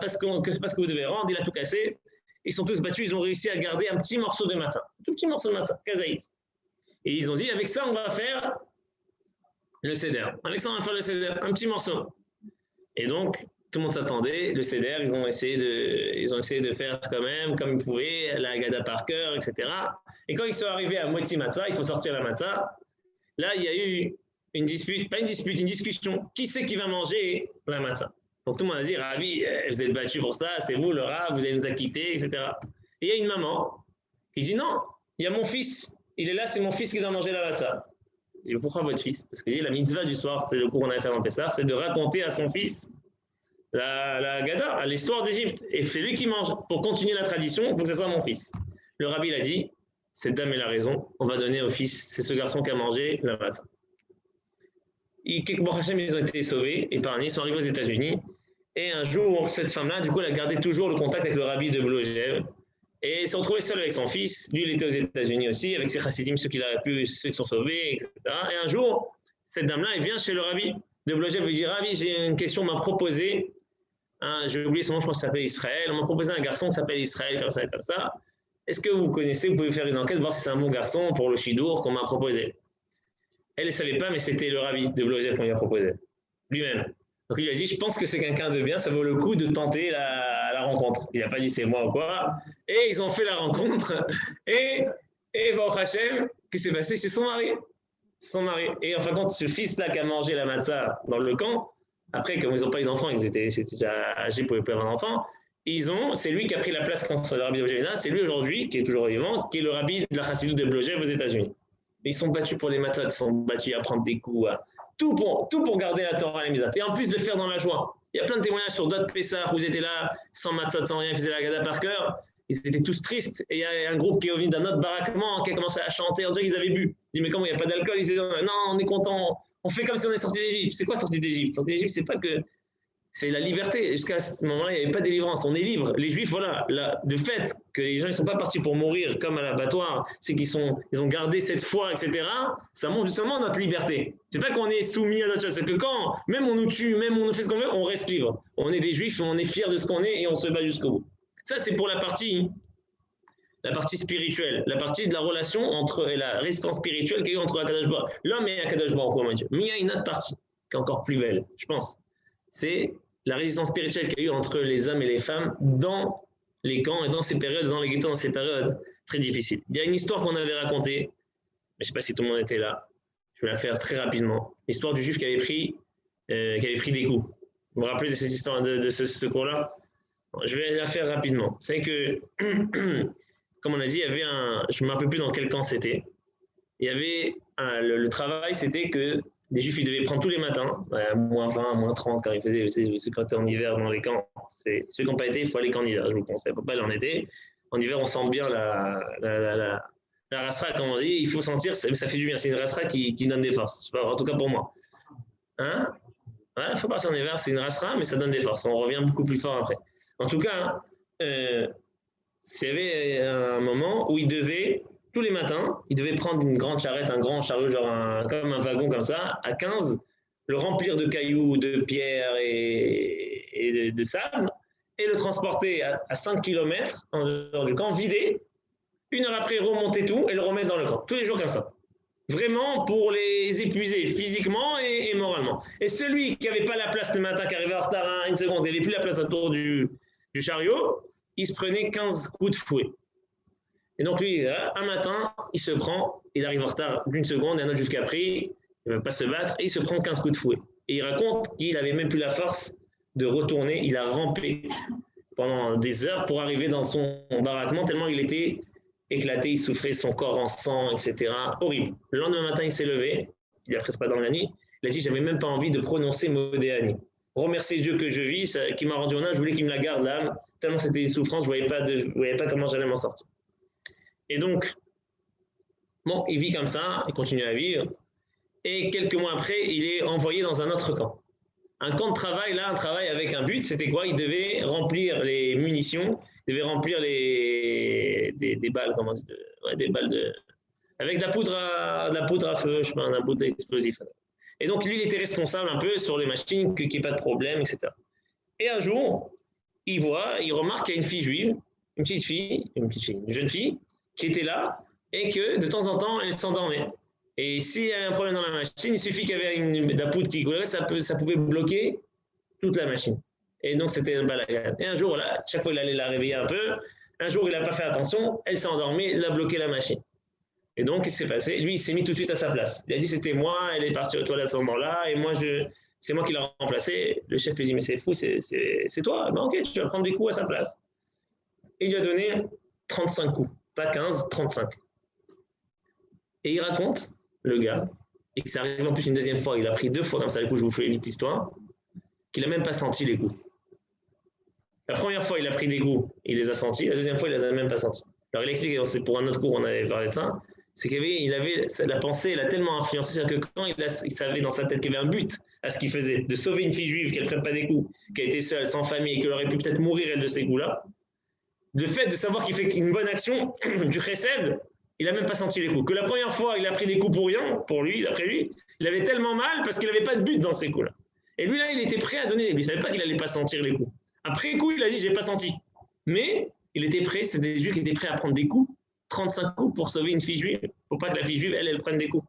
ce que vous devez rendre. Il a tout cassé. Ils sont tous battus, ils ont réussi à garder un petit morceau de matzah, un tout petit morceau de matzah, kazaït. Et ils ont dit, avec ça, on va faire le seder. Avec ça, on va faire le seder, un petit morceau. Et donc, tout le monde s'attendait. Le seder, ils ont essayé de faire quand même, comme ils pouvaient, la Haggadah par cœur, etc. Et quand ils sont arrivés à Motzi Matzah, il faut sortir la matzah. Là, il y a eu une dispute, pas une dispute, une discussion. Qui c'est qui va manger la matzah? Donc tout le monde a dit, Rabbi, vous êtes battu pour ça, c'est vous le Rav, vous allez nous acquitter, etc. Et il y a une maman qui dit, non, il y a mon fils, il est là, c'est mon fils qui doit manger la matzah. Je dis, pourquoi votre fils? Parce que la mitzvah du soir, c'est le cours qu'on avait fait dans Pessah, c'est de raconter à son fils la Gada, l'histoire d'Égypte. Et c'est lui qui mange. Pour continuer la tradition, il faut que ce soit mon fils. Le Rabbi l'a dit, cette dame a raison, on va donner au fils, c'est ce garçon qui a mangé la matzah. Quelques Hachem, ils ont été sauvés, épargnés, ils sont arrivés aux États-Unis. Et un jour, cette femme-là, du coup, elle a gardé toujours le contact avec le Rabbi de Blogev. Et elle s'est retrouvée seule avec son fils. Lui, il était aux États-Unis aussi, avec ses chassidim, ceux qui sont sauvés, etc. Et un jour, cette dame-là, elle vient chez le Rabbi de Blogev, lui dit, Rabbi, j'ai une question, on m'a proposé, j'ai oublié son nom, je crois que ça s'appelle Israël, on m'a proposé un garçon qui s'appelle Israël, comme ça et comme ça. Est-ce que vous connaissez, vous pouvez faire une enquête, voir si c'est un bon garçon pour le Shidour qu'on m'a proposé. Elle ne savait pas, mais c'était le Rabbi de Blogev qu'on lui a proposé, lui-même. Donc il a dit, je pense que c'est quelqu'un de bien, ça vaut le coup de tenter la rencontre. Il n'a pas dit c'est moi ou quoi. Et ils ont fait la rencontre. Et Baruch Hashem, qu'est-ce qui s'est passé? C'est son mari. Son mari. Et en fin de compte, ce fils-là qui a mangé la matzah dans le camp, après, comme ils n'ont pas eu d'enfants, ils étaient déjà âgés pour avoir un enfant, c'est lui qui a pris la place contre le Rabbi de Blogev. C'est lui aujourd'hui, qui est toujours vivant, qui est le Rabbi de la Chassidoute de Blogev aux États-Unis. Ils sont battus pour les matzahs, ils sont battus à prendre des coups, tout pour garder la Torah à la Misa. Et en plus de le faire dans la joie. Il y a plein de témoignages sur d'autres Pessah où ils étaient là, sans matzah, sans rien, ils faisaient la Gada par cœur. Ils étaient tous tristes. Et il y a un groupe qui est venu d'un autre baraquement, qui a commencé à chanter. On dirait qu'ils avaient bu. Je dis, mais comment il n'y a pas d'alcool? Ils disaient, non, on est content. On fait comme si on est sorti d'Égypte. C'est quoi sorti d'Égypte? Sorti d'Égypte, c'est pas que. C'est la liberté. Jusqu'à ce moment-là, il n'y avait pas de délivrance. On est libre. Les Juifs, voilà, de fait que les gens ne sont pas partis pour mourir comme à l'abattoir, c'est qu'ils ont gardé cette foi, etc. Ça montre justement notre liberté. C'est pas qu'on est soumis à notre chose. C'est que quand, même on nous tue, même on nous fait ce qu'on veut, on reste libre. On est des Juifs, on est fiers de ce qu'on est et on se bat jusqu'au bout. Ça, c'est pour la partie spirituelle, la partie de la relation entre et la résistance spirituelle qu'il y a eu entre Akadosh Baruch Hu. L'homme et Akadosh Baruch Hu, mon Dieu. Mais il y a une autre partie qui est encore plus belle, je pense. C'est la résistance spirituelle qu'il y a eu entre les hommes et les femmes dans les camps et dans ces périodes, dans les ghettos, dans ces périodes très difficiles. Il y a une histoire qu'on avait racontée, mais je ne sais pas si tout le monde était là. Je vais la faire très rapidement. L'histoire du juif qui avait pris des coups. Vous vous rappelez de cette histoire, de ce cours-là? Je vais la faire rapidement. C'est que, comme on a dit, il y avait je ne me rappelle plus dans quel camp c'était. Il y avait le travail, c'était que les Juifs, ils devaient prendre tous les matins, moins 20, moins 30, quand ils faisaient, ceux qui étaient en hiver dans les camps. Ceux qui n'ont pas été, il faut aller qu'en hiver, je vous conseille. Il ne faut pas aller en été. En hiver, on sent bien la rasra, comme on dit. Il faut sentir, ça fait du bien. C'est une rasra qui donne des forces. En tout cas pour moi. Hein? Ouais, il faut partir en hiver, c'est une rasra, mais ça donne des forces. On revient beaucoup plus fort après. En tout cas, il y avait un moment où ils devaient, tous les matins, ils devaient prendre une grande charrette, un grand chariot, comme un wagon comme ça, à 15, le remplir de cailloux, de pierres et de sable, et le transporter à 5 km en dehors du camp, vider, une heure après remonter tout et le remettre dans le camp. Tous les jours comme ça. Vraiment pour les épuiser physiquement et moralement. Et celui qui n'avait pas la place le matin, qui arrivait en retard à une seconde, il n'avait plus la place autour du chariot, il se prenait 15 coups de fouet. Et donc lui, un matin, il se prend, il arrive en retard d'une seconde, et un autre jusqu'à pris, il ne va pas se battre, et il se prend 15 coups de fouet. Et il raconte qu'il n'avait même plus la force de retourner, il a rampé pendant des heures pour arriver dans son baraquement, tellement il était éclaté, il souffrait, son corps en sang, etc. Horrible. Le lendemain matin, il s'est levé, il n'a presque pas dans la nuit, il a dit, j'avais même pas envie de prononcer Modéani. Remercier Dieu que je vis, qui m'a rendu en âme, je voulais qu'il me la garde l'âme, tellement c'était une souffrance, je ne voyais pas comment j'allais m'en sortir. Et donc, bon, il vit comme ça, il continue à vivre, et quelques mois après, il est envoyé dans un autre camp. Un camp de travail, là, un travail avec un but, c'était quoi? Il devait remplir les munitions, il devait remplir des balles, comment on dit, des balles avec de la poudre à feu, je sais pas, un poudre explosif. Et donc, lui, il était responsable un peu sur les machines, qu'il n'y ait pas de problème, etc. Et un jour, il remarque qu'il y a une fille juive, une jeune fille, qui était là, et que de temps en temps, elle s'endormait. Et s'il y a un problème dans la machine, il suffit qu'il y avait de la poudre qui coulait, ça pouvait bloquer toute la machine. Et donc, c'était un balagan. Et un jour, voilà, chaque fois, il allait la réveiller un peu. Un jour, il n'a pas fait attention, elle s'est endormie, il a bloqué la machine. Et donc, qu'est-ce qui s'est passé? Lui, il s'est mis tout de suite à sa place. Il a dit, c'était moi, elle est partie aux toilettes à ce moment-là, et moi, c'est moi qui l'ai remplacé. Le chef lui dit, mais c'est fou, c'est toi. Ben, ok, tu vas prendre des coups à sa place. Et il lui a donné 35 coups. Pas 15, 35. Et il raconte, le gars, et que ça arrive en plus une deuxième fois, il a pris 2 fois comme ça les coups, je vous fais vite l'histoire, qu'il n'a même pas senti les coups. La première fois, il a pris des coups, il les a sentis, la deuxième fois, il les a même pas sentis. Alors il explique, c'est pour un autre cours, on avait parlé de ça, c'est qu'il avait la pensée, elle a tellement influencé, c'est-à-dire que quand il savait dans sa tête qu'il y avait un but à ce qu'il faisait, de sauver une fille juive, qu'elle ne prenne pas des coups, qu'elle était seule, sans famille, et qu'elle aurait pu peut-être mourir elle de ces coups-là, le fait de savoir qu'il fait une bonne action, du chesed, il n'a même pas senti les coups. Que la première fois, il a pris des coups pour rien, pour lui, d'après lui, il avait tellement mal parce qu'il n'avait pas de but dans ces coups-là. Et lui, là, il était prêt à donner. Il ne savait pas qu'il n'allait pas sentir les coups. Après coup, il a dit, je n'ai pas senti. Mais il était prêt, c'est des juifs qui étaient prêts à prendre des coups, 35 coups pour sauver une fille juive. Il ne faut pas que la fille juive, elle prenne des coups.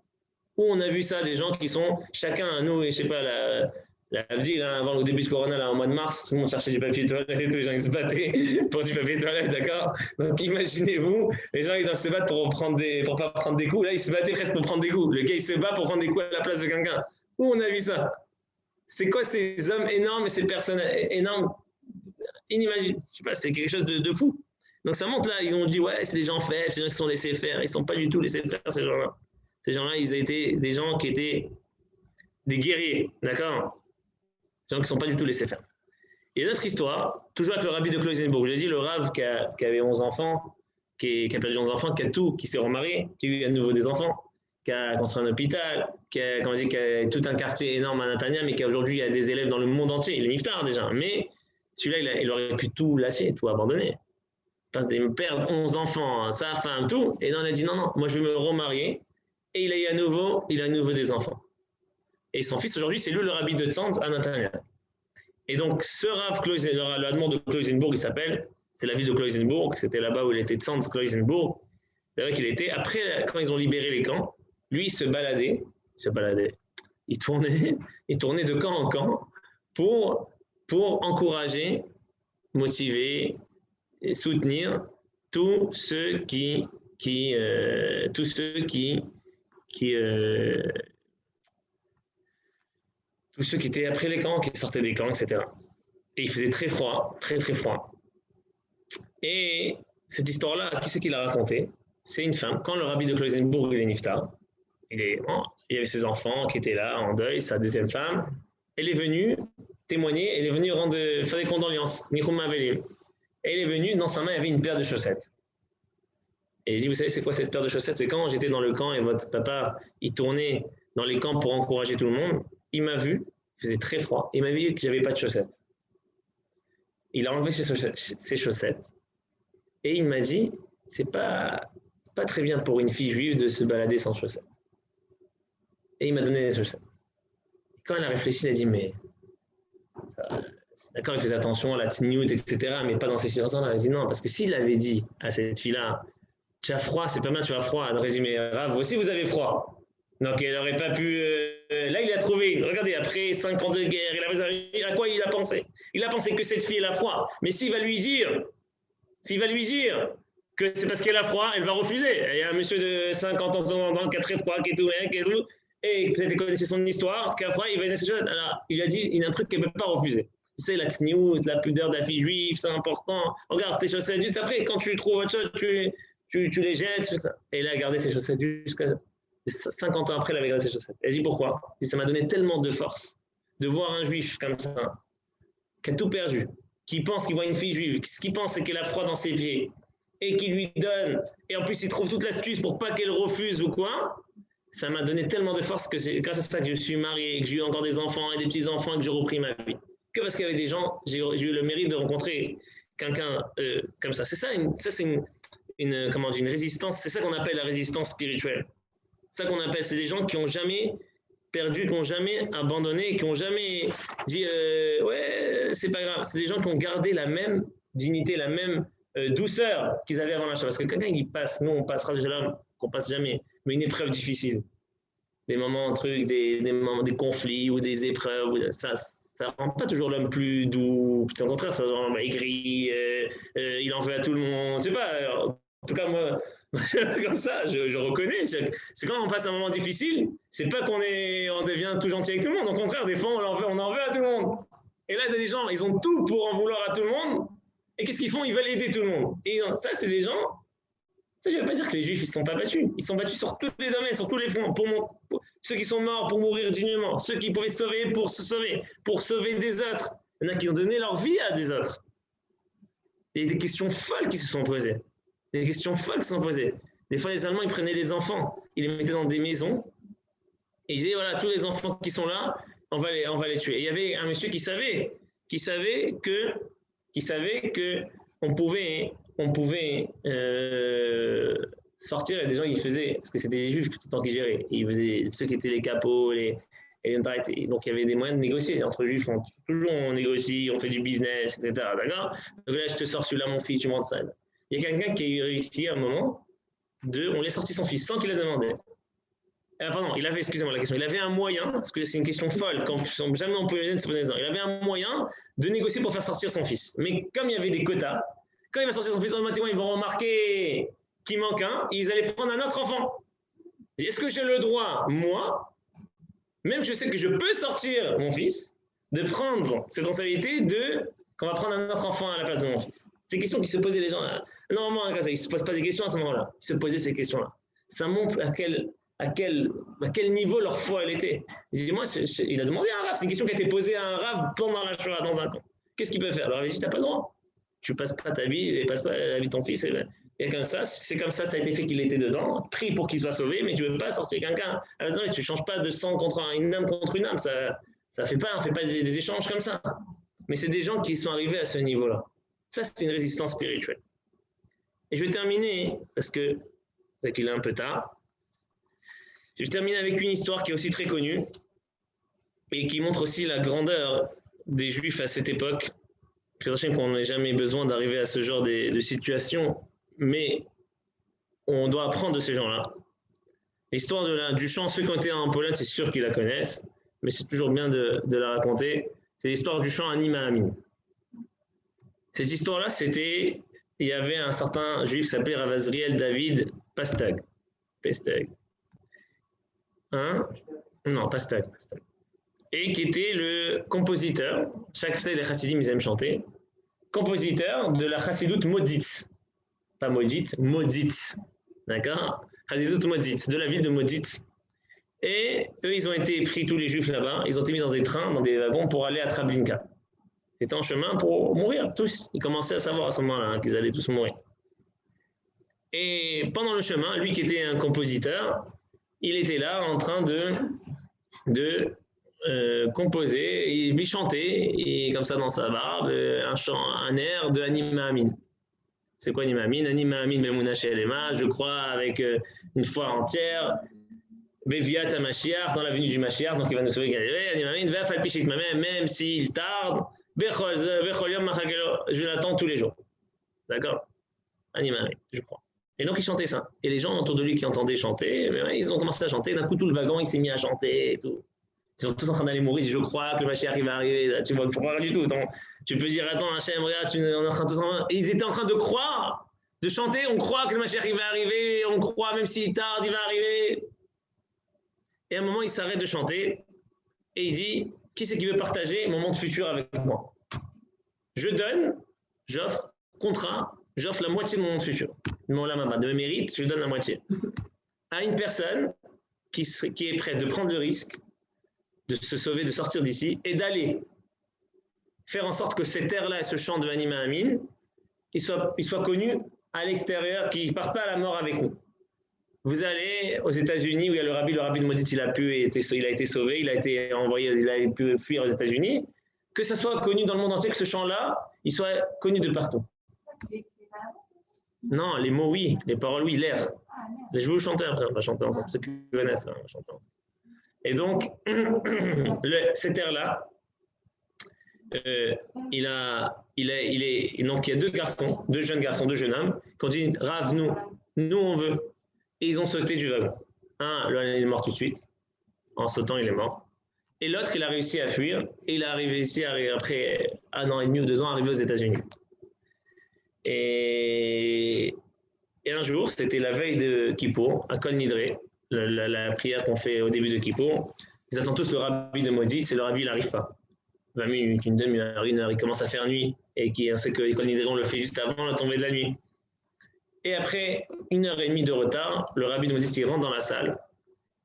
Où on a vu ça, des gens qui sont, chacun, nous, je ne sais pas, la ville, hein, avant le début du corona, là, en mois de mars, tout le monde cherchait du papier toilette et tout, les gens ils se battaient pour du papier toilette, d'accord? Donc imaginez-vous, les gens ils doivent se battre pour pas prendre des coups, là ils se battaient presque pour prendre des coups. Le gars il se bat pour prendre des coups à la place de quelqu'un. Où on a vu ça? C'est quoi ces hommes énormes et ces personnes énormes? Inimaginable, je sais pas, c'est quelque chose de fou. Donc ça montre là, ils ont dit ouais, c'est des gens faibles, ces gens qui se sont laissés faire, ils ne sont pas du tout laissés faire ces gens-là. Ces gens-là, ils étaient des gens qui étaient des guerriers, d'accord? Des gens qui ne sont pas du tout laissés faire. Il y a une autre histoire, toujours avec le rabbi de Kloisenbourg. J'ai dit le rav qui avait 11 enfants, qui a perdu 11 enfants, qui s'est remarié, qui a eu à nouveau des enfants, qui a construit un hôpital, qui a tout un quartier énorme à Natania, mais qui aujourd'hui a des élèves dans le monde entier. Il est niftar déjà. Mais celui-là, il aurait pu tout lâcher, tout abandonner. Perdre 11 enfants, sa femme, tout. Et non, il a dit non, moi je vais me remarier. Et il a eu à nouveau des enfants. Et son fils aujourd'hui, c'est lui le rabbi de Tzanz à Natania. Et donc, ce Rav Kloisenbourg, le Admor de Kloisenbourg, il s'appelle, c'est la ville de Kloisenbourg, c'était là-bas où il était Tzanz Kloisenbourg. C'est vrai qu'il était, après, quand ils ont libéré les camps, lui, il se baladait, il tournait de camp en camp pour encourager, motiver et soutenir tous ceux qui étaient après les camps, qui sortaient des camps, etc. Et il faisait très froid, très très froid. Et cette histoire-là, qui c'est qui l'a racontée? C'est une femme. Quand le rabbi de Kloisenbourg il est niftar, il y avait ses enfants qui étaient là en deuil, sa deuxième femme. Elle est venue témoigner, elle est venue faire des condoléances. Nichoum Avelim. Et elle est venue, dans sa main, il y avait une paire de chaussettes. Et il dit, vous savez, c'est quoi cette paire de chaussettes? C'est quand j'étais dans le camp et votre papa, il tournait dans les camps pour encourager tout le monde. Il m'a vu, il faisait très froid, il m'a vu que j'avais pas de chaussettes. Il a enlevé ses chaussettes et il m'a dit, c'est pas très bien pour une fille juive de se balader sans chaussettes. Et il m'a donné les chaussettes. Quand elle a réfléchi, elle a dit, mais d'accord, il faisait attention à la tsniout, etc., mais pas dans ces situations-là. Elle a dit non, parce que s'il avait dit à cette fille-là, tu as froid, c'est pas bien, tu as froid, elle aurait dit, mais Rav, vous aussi vous avez froid. Donc elle n'aurait pas pu. Là, il a trouvé. Regardez, après 5 ans de guerre, à quoi il a pensé? Il a pensé que cette fille elle a froid. Mais s'il va lui dire que c'est parce qu'elle a froid, elle va refuser. Il y a un monsieur de 50 ans qui a très froid, qui est tout, et peut-être qu'il connaissait son histoire, qui a froid, il va dire ces choses. Alors, il a dit, il y a un truc qu'elle ne peut pas refuser. C'est la tsniout, la pudeur de la fille juive, c'est important. Regarde tes chaussettes, juste après, quand tu trouves autre chose, tu les jettes. Et il a gardé ses chaussettes jusqu'à 50 ans après, elle avait gardé ses chaussettes. Elle dit pourquoi? Et ça m'a donné tellement de force de voir un juif comme ça, qui a tout perdu, qui pense qu'il voit une fille juive, ce qu'il pense c'est qu'elle a froid dans ses pieds, et qui lui donne, et en plus il trouve toute l'astuce pour pas qu'elle refuse ou quoi. Ça m'a donné tellement de force que c'est grâce à ça que je suis marié, que j'ai eu encore des enfants et des petits-enfants et que j'ai repris ma vie. Que parce qu'il y avait des gens, j'ai eu le mérite de rencontrer quelqu'un comme ça. C'est ça, c'est une résistance, c'est ça qu'on appelle la résistance spirituelle. C'est ça qu'on appelle, c'est des gens qui n'ont jamais perdu, qui n'ont jamais abandonné, qui n'ont jamais dit ouais, c'est pas grave. C'est des gens qui ont gardé la même dignité, la même douceur qu'ils avaient avant l'achat. Parce que quelqu'un qui passe, nous on passera déjà qu'on passe jamais, mais une épreuve difficile, des moments, des conflits ou des épreuves, ça rend pas toujours l'homme plus doux. Au contraire, ça rend aigri, il en veut à tout le monde. Je sais pas. tout cas, moi, comme ça, je reconnais. C'est quand on passe un moment difficile, c'est pas on devient tout gentil avec tout le monde. Au contraire, des fois, on en veut à tout le monde. Et là, des gens, ils ont tout pour en vouloir à tout le monde. Et qu'est-ce qu'ils font? Ils veulent aider tout le monde. Et ça, c'est des gens. Ça, je ne veux pas dire que les Juifs, ils ne sont pas battus. Ils sont battus sur tous les domaines, sur tous les fronts. Pour ceux qui sont morts pour mourir dignement, ceux qui pouvaient se sauver pour se sauver, pour sauver des autres. Il y en a qui ont donné leur vie à des autres. Il y a des questions folles qui se sont posées. Des questions folles qui se sont posées. Des fois, les Allemands, ils prenaient les enfants, ils les mettaient dans des maisons, et ils disaient, voilà, tous les enfants qui sont là, on va les tuer. Et il y avait un monsieur qui savait que on pouvait sortir, et des gens, ils faisaient, parce que c'était les Juifs tout le temps qui géraient, ils faisaient ceux qui étaient les capots, donc il y avait des moyens de négocier. Entre Juifs, on négocie, on fait du business, etc. D'accord? Donc là, je te sors celui-là, mon fils, tu montes ça. Il y a quelqu'un qui a réussi à un moment, on lui a sorti son fils sans qu'il ait demandé. Pardon, excusez-moi la question, il avait un moyen, parce que c'est une question folle, jamais on peut imaginer se poser ça. Il avait un moyen de négocier pour faire sortir son fils. Mais comme il y avait des quotas, quand il va sortir son fils, automatiquement, ils vont remarquer qu'il manque un, et ils allaient prendre un autre enfant. Est-ce que j'ai le droit, moi, même je sais que je peux sortir mon fils, de prendre cette responsabilité qu'on va prendre un autre enfant à la place de mon fils? C'est des questions qui se posaient les gens. Normalement, ils ne se posent pas des questions à ce moment-là. Ils se posaient ces questions-là. Ça montre à quel niveau leur foi elle était. Moi, il a demandé à un rave. C'est une question qui a été posée à un rave pendant la Shoah dans un camp. Qu'est-ce qu'il peut faire? Alors il a dit, tu n'as pas le droit. Tu ne passes pas ta vie, et passe pas la vie de ton fils. Et comme ça, c'est comme ça a été fait qu'il était dedans. Prie pour qu'il soit sauvé, mais tu ne veux pas sortir quelqu'un à la maison et tu ne changes pas de sang contre une âme contre une âme. On ne fait pas des échanges comme ça. Mais c'est des gens qui sont arrivés à ce niveau-là. Ça, c'est une résistance spirituelle. Et je vais terminer, parce qu'il est un peu tard, je vais terminer avec une histoire qui est aussi très connue et qui montre aussi la grandeur des Juifs à cette époque. Que sachez qu'on n'a jamais besoin d'arriver à ce genre de situation, mais on doit apprendre de ces gens-là. L'histoire du chant, ceux qui ont été en Pologne, c'est sûr qu'ils la connaissent, mais c'est toujours bien de la raconter. C'est l'histoire du chant Ani Maamin. Cette histoire-là, il y avait un certain juif qui s'appelait Rav Azriel David Pastag. Non, Pastag. Et qui était le compositeur, chaque fois les chassidim, ils aiment chanter, compositeur de la chassidoute Moditz. Pas Moditz, Moditz. D'accord? Chassidoute Moditz, de la ville de Moditz. Et eux, ils ont été pris, tous les juifs là-bas, ils ont été mis dans des trains, dans des wagons pour aller à Treblinka. C'était en chemin pour mourir, tous. Ils commençaient à savoir à ce moment-là qu'ils allaient tous mourir. Et pendant le chemin, lui qui était un compositeur, il était là en train de composer, et lui chanter, et comme ça dans sa barbe, un air de Ani Maamin. C'est quoi Ani Maamin? Ani Maamin Be'emunah She'elema, je crois avec une foi entière, Beviat HaMashiach, dans la venue du Mashiach, donc il va nous sauver Galilée, Ani Maamin Ve'af al Pishit Mamem, même s'il tarde, je l'attends tous les jours. D'accord? Ani Maamin, je crois. Et donc il chantait ça. Et les gens autour de lui qui entendaient chanter, ils ont commencé à chanter. D'un coup, tout le wagon, il s'est mis à chanter et tout. Ils sont tous en train d'aller mourir. Je crois que le Mashiach va arriver. Là, tu vois, tu crois rien du tout. Donc, tu peux dire, attends, Hachem, regarde, on est en train tous en... Et ils étaient en train de croire, de chanter. On croit que le Mashiach va arriver. On croit, même s'il tarde, il va arriver. Et à un moment, il s'arrête de chanter. Et il dit, qui c'est qui veut partager mon monde futur avec moi? J'offre, contrat, j'offre la moitié de mon monde futur. De mes mérites, je donne la moitié. À une personne qui est prête de prendre le risque de se sauver, de sortir d'ici, et d'aller faire en sorte que cette terre-là et ce champ de Ani Maamin, il soit connu à l'extérieur, qu'il ne parte pas à la mort avec nous. Vous allez aux États-Unis où il y a le rabbi de Moditz, il a été sauvé, il a été envoyé, il a pu fuir aux États-Unis, que ça soit connu dans le monde entier, que ce champ-là, il soit connu de partout. Non, les mots oui, les paroles oui, l'air. Je vais vous chanter après, on va chanter ensemble, ceux qui connaissent, on va chanter ensemble. Et donc, cet air-là, donc il y a deux jeunes garçons, deux jeunes hommes, qui ont dit, Rav, nous on veut. Et ils ont sauté du wagon. Un, il est mort tout de suite. En sautant, il est mort. Et l'autre, il a réussi à fuir. Et il a réussi, après 1 an et demi ou 2 ans, à arriver aux États-Unis. Et Et un jour, c'était la veille de Kippour, à Kol Nidré, la prière qu'on fait au début de Kippour. Ils attendent tous le rabbi de Moditz et le rabbi, il n'arrive pas. 20 minutes, une demi-heure, une heure, il commence à faire nuit. Et on sait que Kol Nidré, on le fait juste avant la tombée de la nuit. Et après 1h30 de retard, le rabbi de Moditz, il rentre dans la salle,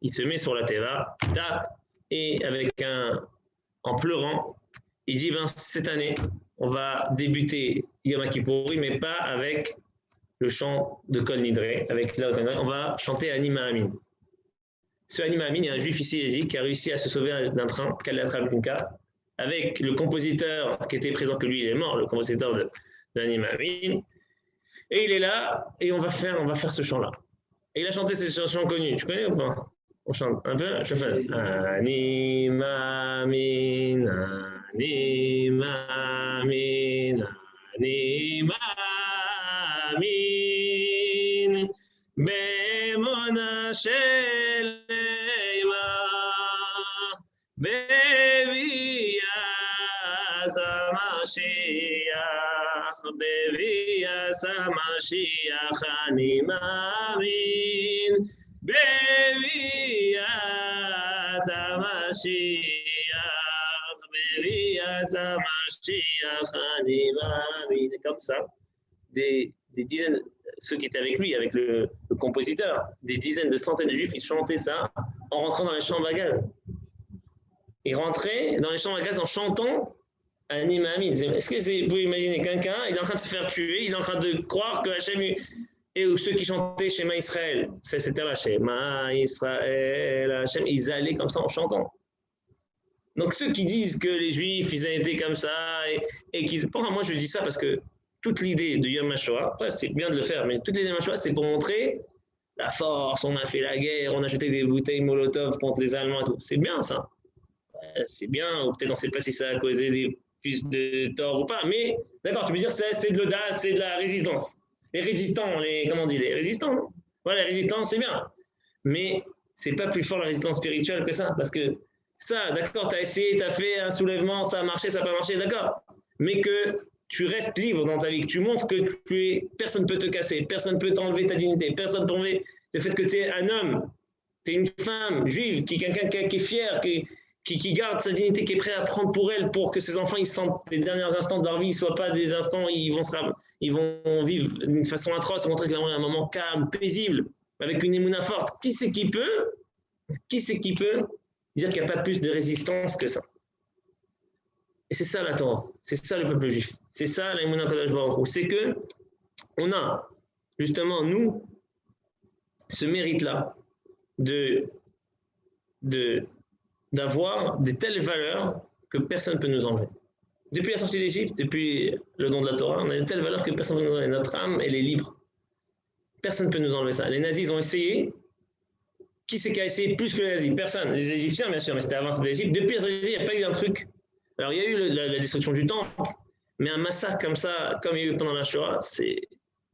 il se met sur la teva, tape, et en pleurant, il dit, cette année, on va débuter Yom Kippourim, mais pas avec le chant de Kol Nidré, on va chanter Anima Amin. Ce Anima Amin, il y a un juif ici qui a réussi à se sauver d'un train, Kalat Rabinka, avec le compositeur qui était présent, que lui il est mort, le compositeur d'Anima Amin, et il est là, et on va faire ce chant-là. Et il a chanté ces chansons connues, tu connais ou pas? On chante un peu, je fais Anima Amin, Anima Amin, Anima Amin, Bemona Shelema, Bevias HaMashiach, Bevias HaMashiach, Anima Amin, Bevias HaMashiach, Bevias HaMashiach, Anima Amin. Et comme ça, des dizaines, ceux qui étaient avec lui, avec le compositeur, des dizaines de centaines de juifs, ils chantaient ça en rentrant dans les chambres à gaz. Ils rentraient dans les chambres à gaz en chantant Anima Amin. Est-ce que vous pouvez imaginer quelqu'un, il est en train de se faire tuer, il est en train de croire que Hachem, et ceux qui chantaient Shema Israël, c'était là, Shema Israël, Hachem, ils allaient comme ça en chantant. Donc ceux qui disent que les juifs, ils ont été comme ça, et qu'ils... Moi je dis ça parce que toute l'idée de Yom HaShoah, c'est bien de le faire, mais toute l'idée de Yom HaShoah, c'est pour montrer la force, on a fait la guerre, on a jeté des bouteilles Molotov contre les Allemands et tout. C'est bien ça. C'est bien, ou peut-être on ne sait pas si ça a causé des plus de tort ou pas, mais d'accord, tu veux dire c'est de l'audace, c'est de la résistance. Les résistants, comment on dit, les résistants, non? Voilà, les résistants, c'est bien. Mais c'est pas plus fort la résistance spirituelle que ça, parce que ça, d'accord, tu as essayé, tu as fait un soulèvement, ça a marché, ça n'a pas marché, d'accord. Mais que tu restes libre dans ta vie, que tu montres que personne ne peut te casser, personne ne peut t'enlever ta dignité, personne ne peut t'enlever le fait que tu es un homme, tu es une femme juive, quelqu'un qui est fier, qui garde sa dignité, qui est prêt à prendre pour elle, pour que ses enfants ils sentent les derniers instants de leur vie ne soient pas des instants où ils vont vivre d'une façon atroce, montrer qu'il y a un moment calme, paisible, avec une émouna forte. Qui c'est qui peut dire qu'il n'y a pas plus de résistance que ça? Et c'est ça la Torah, c'est ça le peuple juif, c'est ça la émouna Kadosh Baruch Hu, c'est que on a justement, nous, ce mérite-là d'avoir de telles valeurs que personne ne peut nous enlever. Depuis la sortie d'Égypte, depuis le don de la Torah, on a de telles valeurs que personne ne peut nous enlever. Notre âme, elle est libre. Personne ne peut nous enlever ça. Les nazis, ils ont essayé. Qui c'est qui a essayé plus que les nazis? Personne. Les Égyptiens, bien sûr, mais c'était avant l'Égypte. Depuis la sortie d'Égypte, il n'y a pas eu un truc. Alors, il y a eu la destruction du temple, mais un massacre comme ça, comme il y a eu pendant la Shoah, c'est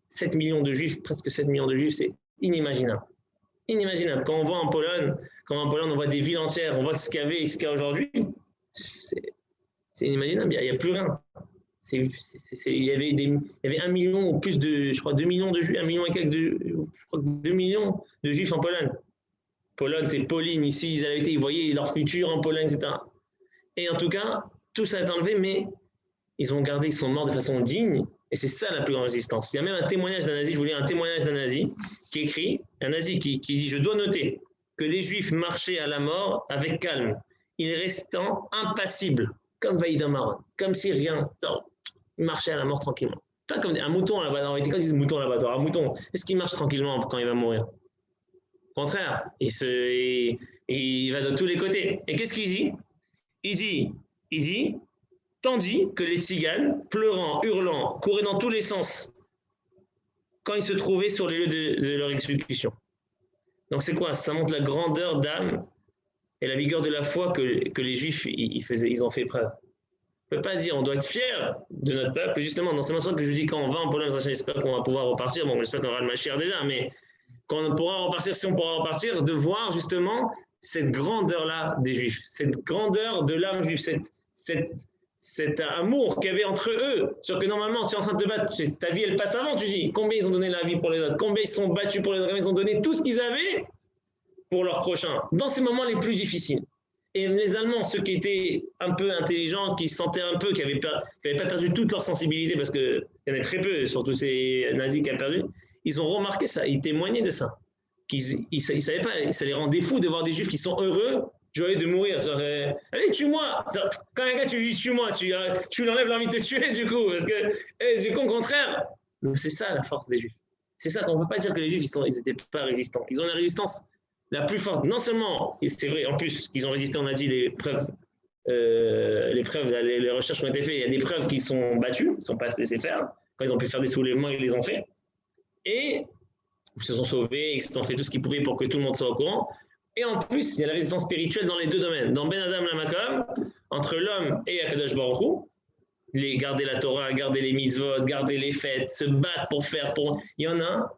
7 millions de juifs, presque 7 millions de juifs, c'est inimaginable. Inimaginable. Quand on voit en Pologne, on voit des villes entières, on voit ce qu'il y avait et ce qu'il y a aujourd'hui, c'est inimaginable, il n'y a plus rien. Il y avait 1 million ou plus de, je crois, 2 millions de juifs, 1 million et quelques je crois 2 millions de juifs en Pologne. Pologne, c'est Pauline, ici, ils voyaient leur futur en Pologne, etc. Et en tout cas, tout ça est enlevé, mais ils sont morts de façon digne, et c'est ça la plus grande résistance. Il y a même un témoignage d'un nazi, je vous lis un témoignage d'un nazi qui écrit, un nazi qui dit « Je dois noter que les Juifs marchaient à la mort avec calme, ils restant impassibles, comme Vaïda Maron, comme si rien, non, ils marchaient à la mort tranquillement. Pas comme un mouton là-bas, en réalité, quand ils disent mouton là-bas, un mouton, est-ce qu'il marche tranquillement quand il va mourir? Au contraire, il va de tous les côtés. Et qu'est-ce qu'il dit? Il dit, tandis que les tziganes, pleurant, hurlant, couraient dans tous les sens quand ils se trouvaient sur les lieux de leur exécution. Donc c'est quoi? Ça montre la grandeur d'âme et la vigueur de la foi que les Juifs ils ont fait preuve. On ne peut pas dire, on doit être fier de notre peuple. Justement, dans ce moment que je dis, quand on va en Pologne, j'espère qu'on va pouvoir repartir. Bon, j'espère qu'on aura le Mashiach déjà, mais quand on pourra repartir, si on pourra repartir, de voir justement cette grandeur-là des Juifs, cette grandeur de l'âme juive, cet amour qu'il y avait entre eux. Sur que normalement, tu es en train de te battre, ta vie, elle passe avant, tu dis. Combien ils ont donné la vie pour les autres? Combien ils sont battus pour les autres? Ils ont donné tout ce qu'ils avaient pour leur prochain, dans ces moments les plus difficiles. Et les Allemands, ceux qui étaient un peu intelligents, qui sentaient un peu, qui n'avaient pas perdu toute leur sensibilité, parce qu'il y en a très peu, surtout ces nazis qui ont perdu, ils ont remarqué ça, ils témoignaient de ça. Ils savaient pas, ça les rendait fous de voir des Juifs qui sont heureux, joyeux de mourir. Genre, allez, tue-moi. Quand un gars, tu lui dis tue-moi, tu lui enlèves l'envie de te tuer, du coup, parce que, du coup, au contraire, c'est ça la force des Juifs. C'est ça qu'on ne peut pas dire que les Juifs, ils n'étaient pas résistants. Ils ont la résistance la plus forte, non seulement, et c'est vrai, en plus, qu'ils ont résisté, on a dit les preuves, les recherches qui ont été faites, il y a des preuves qui sont battues, ils ne sont pas laissés faire. Quand ils ont pu faire des soulèvements, ils les ont fait. Et ils se sont sauvés, ils se sont fait tout ce qu'ils pouvaient pour que tout le monde soit au courant. Et en plus, il y a la résistance spirituelle dans les deux domaines. Dans Ben Adam Lamakom, entre l'homme et Akadosh Baruch Hu, garder la Torah, garder les mitzvot, garder les fêtes, se battre pour faire. Il y en a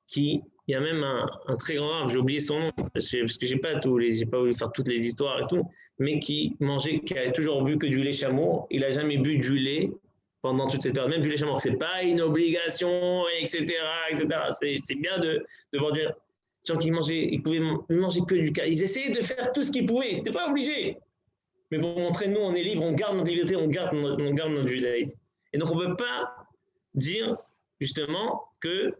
qui... Il y a même un très grand rave, j'ai oublié son nom, parce que j'ai pas voulu faire toutes les histoires et tout, mais qui a toujours bu que du lait chameau. Il n'a jamais bu du lait pendant toute cette période, même du lait chameau. C'est pas une obligation, etc., etc. C'est bien de voir du gens qui mangeaient, ils pouvaient manger que du cas. Ils essayaient de faire tout ce qu'ils pouvaient. C'était pas obligé. Mais pour montrer, nous, on est libre, on garde notre liberté, on garde notre judaïsme. Et donc, on ne peut pas dire justement que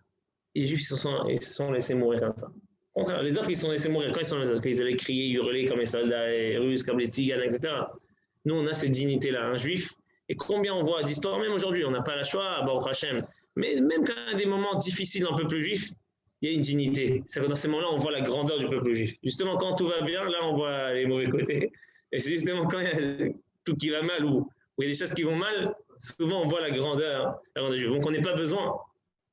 les Juifs se sont laissés mourir comme ça. Au contraire, les autres, ils se sont laissés mourir. Quand ils sont les autres, ils allaient crier, hurler comme les soldats russes, comme les Tziganes, etc. Nous, on a cette dignité-là, un Juif. Et combien on voit d'histoires, même aujourd'hui, on n'a pas la Shoah, Baruch Hashem. Mais même quand il y a des moments difficiles dans le peuple juif, il y a une dignité. C'est que dans ces moments-là, on voit la grandeur du peuple juif. Justement, quand tout va bien, là, on voit les mauvais côtés. Et c'est justement quand il y a tout qui va mal ou il y a des choses qui vont mal, souvent on voit la grandeur du juif. Donc, on n'a pas besoin.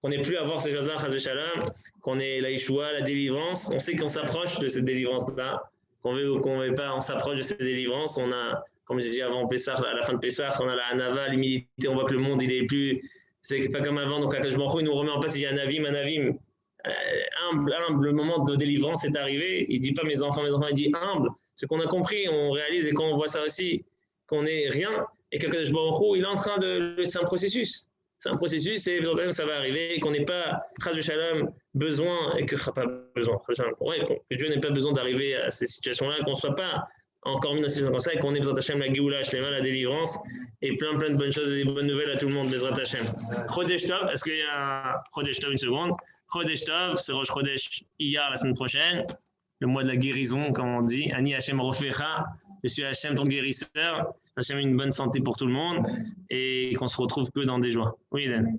On n'est plus à voir ces choses-là, Chas Shalom, qu'on ait la Yeshua, la délivrance. On sait qu'on s'approche de cette délivrance-là. Qu'on veut ou qu'on ne veut pas, on s'approche de cette délivrance. On a, comme j'ai dit avant Pessah, à la fin de Pessah, on a la Hanava, l'humilité. On voit que le monde, il est plus. C'est pas comme avant. Donc, Akadosh Baruch Hu, il nous remet en place. Il y a un avim. Humble. Le moment de délivrance est arrivé. Il ne dit pas mes enfants, il dit humble. Ce qu'on a compris, on réalise et quand on voit ça aussi, qu'on n'est rien et qu'Akadosh Baruch Hu, il est en train de. C'est un processus. C'est un processus et ça va arriver, qu'on n'ait pas, Chas Shalom, besoin, et que Dieu n'ait pas besoin d'arriver à ces situations-là, qu'on ne soit pas encore mis dans ces situations comme ça, et qu'on ait besoin d'Hachem, la Géoula, la délivrance, et plein de bonnes choses et des bonnes nouvelles à tout le monde, Bezrat Hachem. Chodesh Tov, est-ce qu'il y a Chodesh Tov, une seconde? Chodesh Tov, c'est Rosh Chodesh Iyar la semaine prochaine, le mois de la guérison, comme on dit. Ani Hachem Rofecha, je suis Hachem, ton guérisseur. Hachem, une bonne santé pour tout le monde et qu'on se retrouve que dans des joies. Oui, Dan.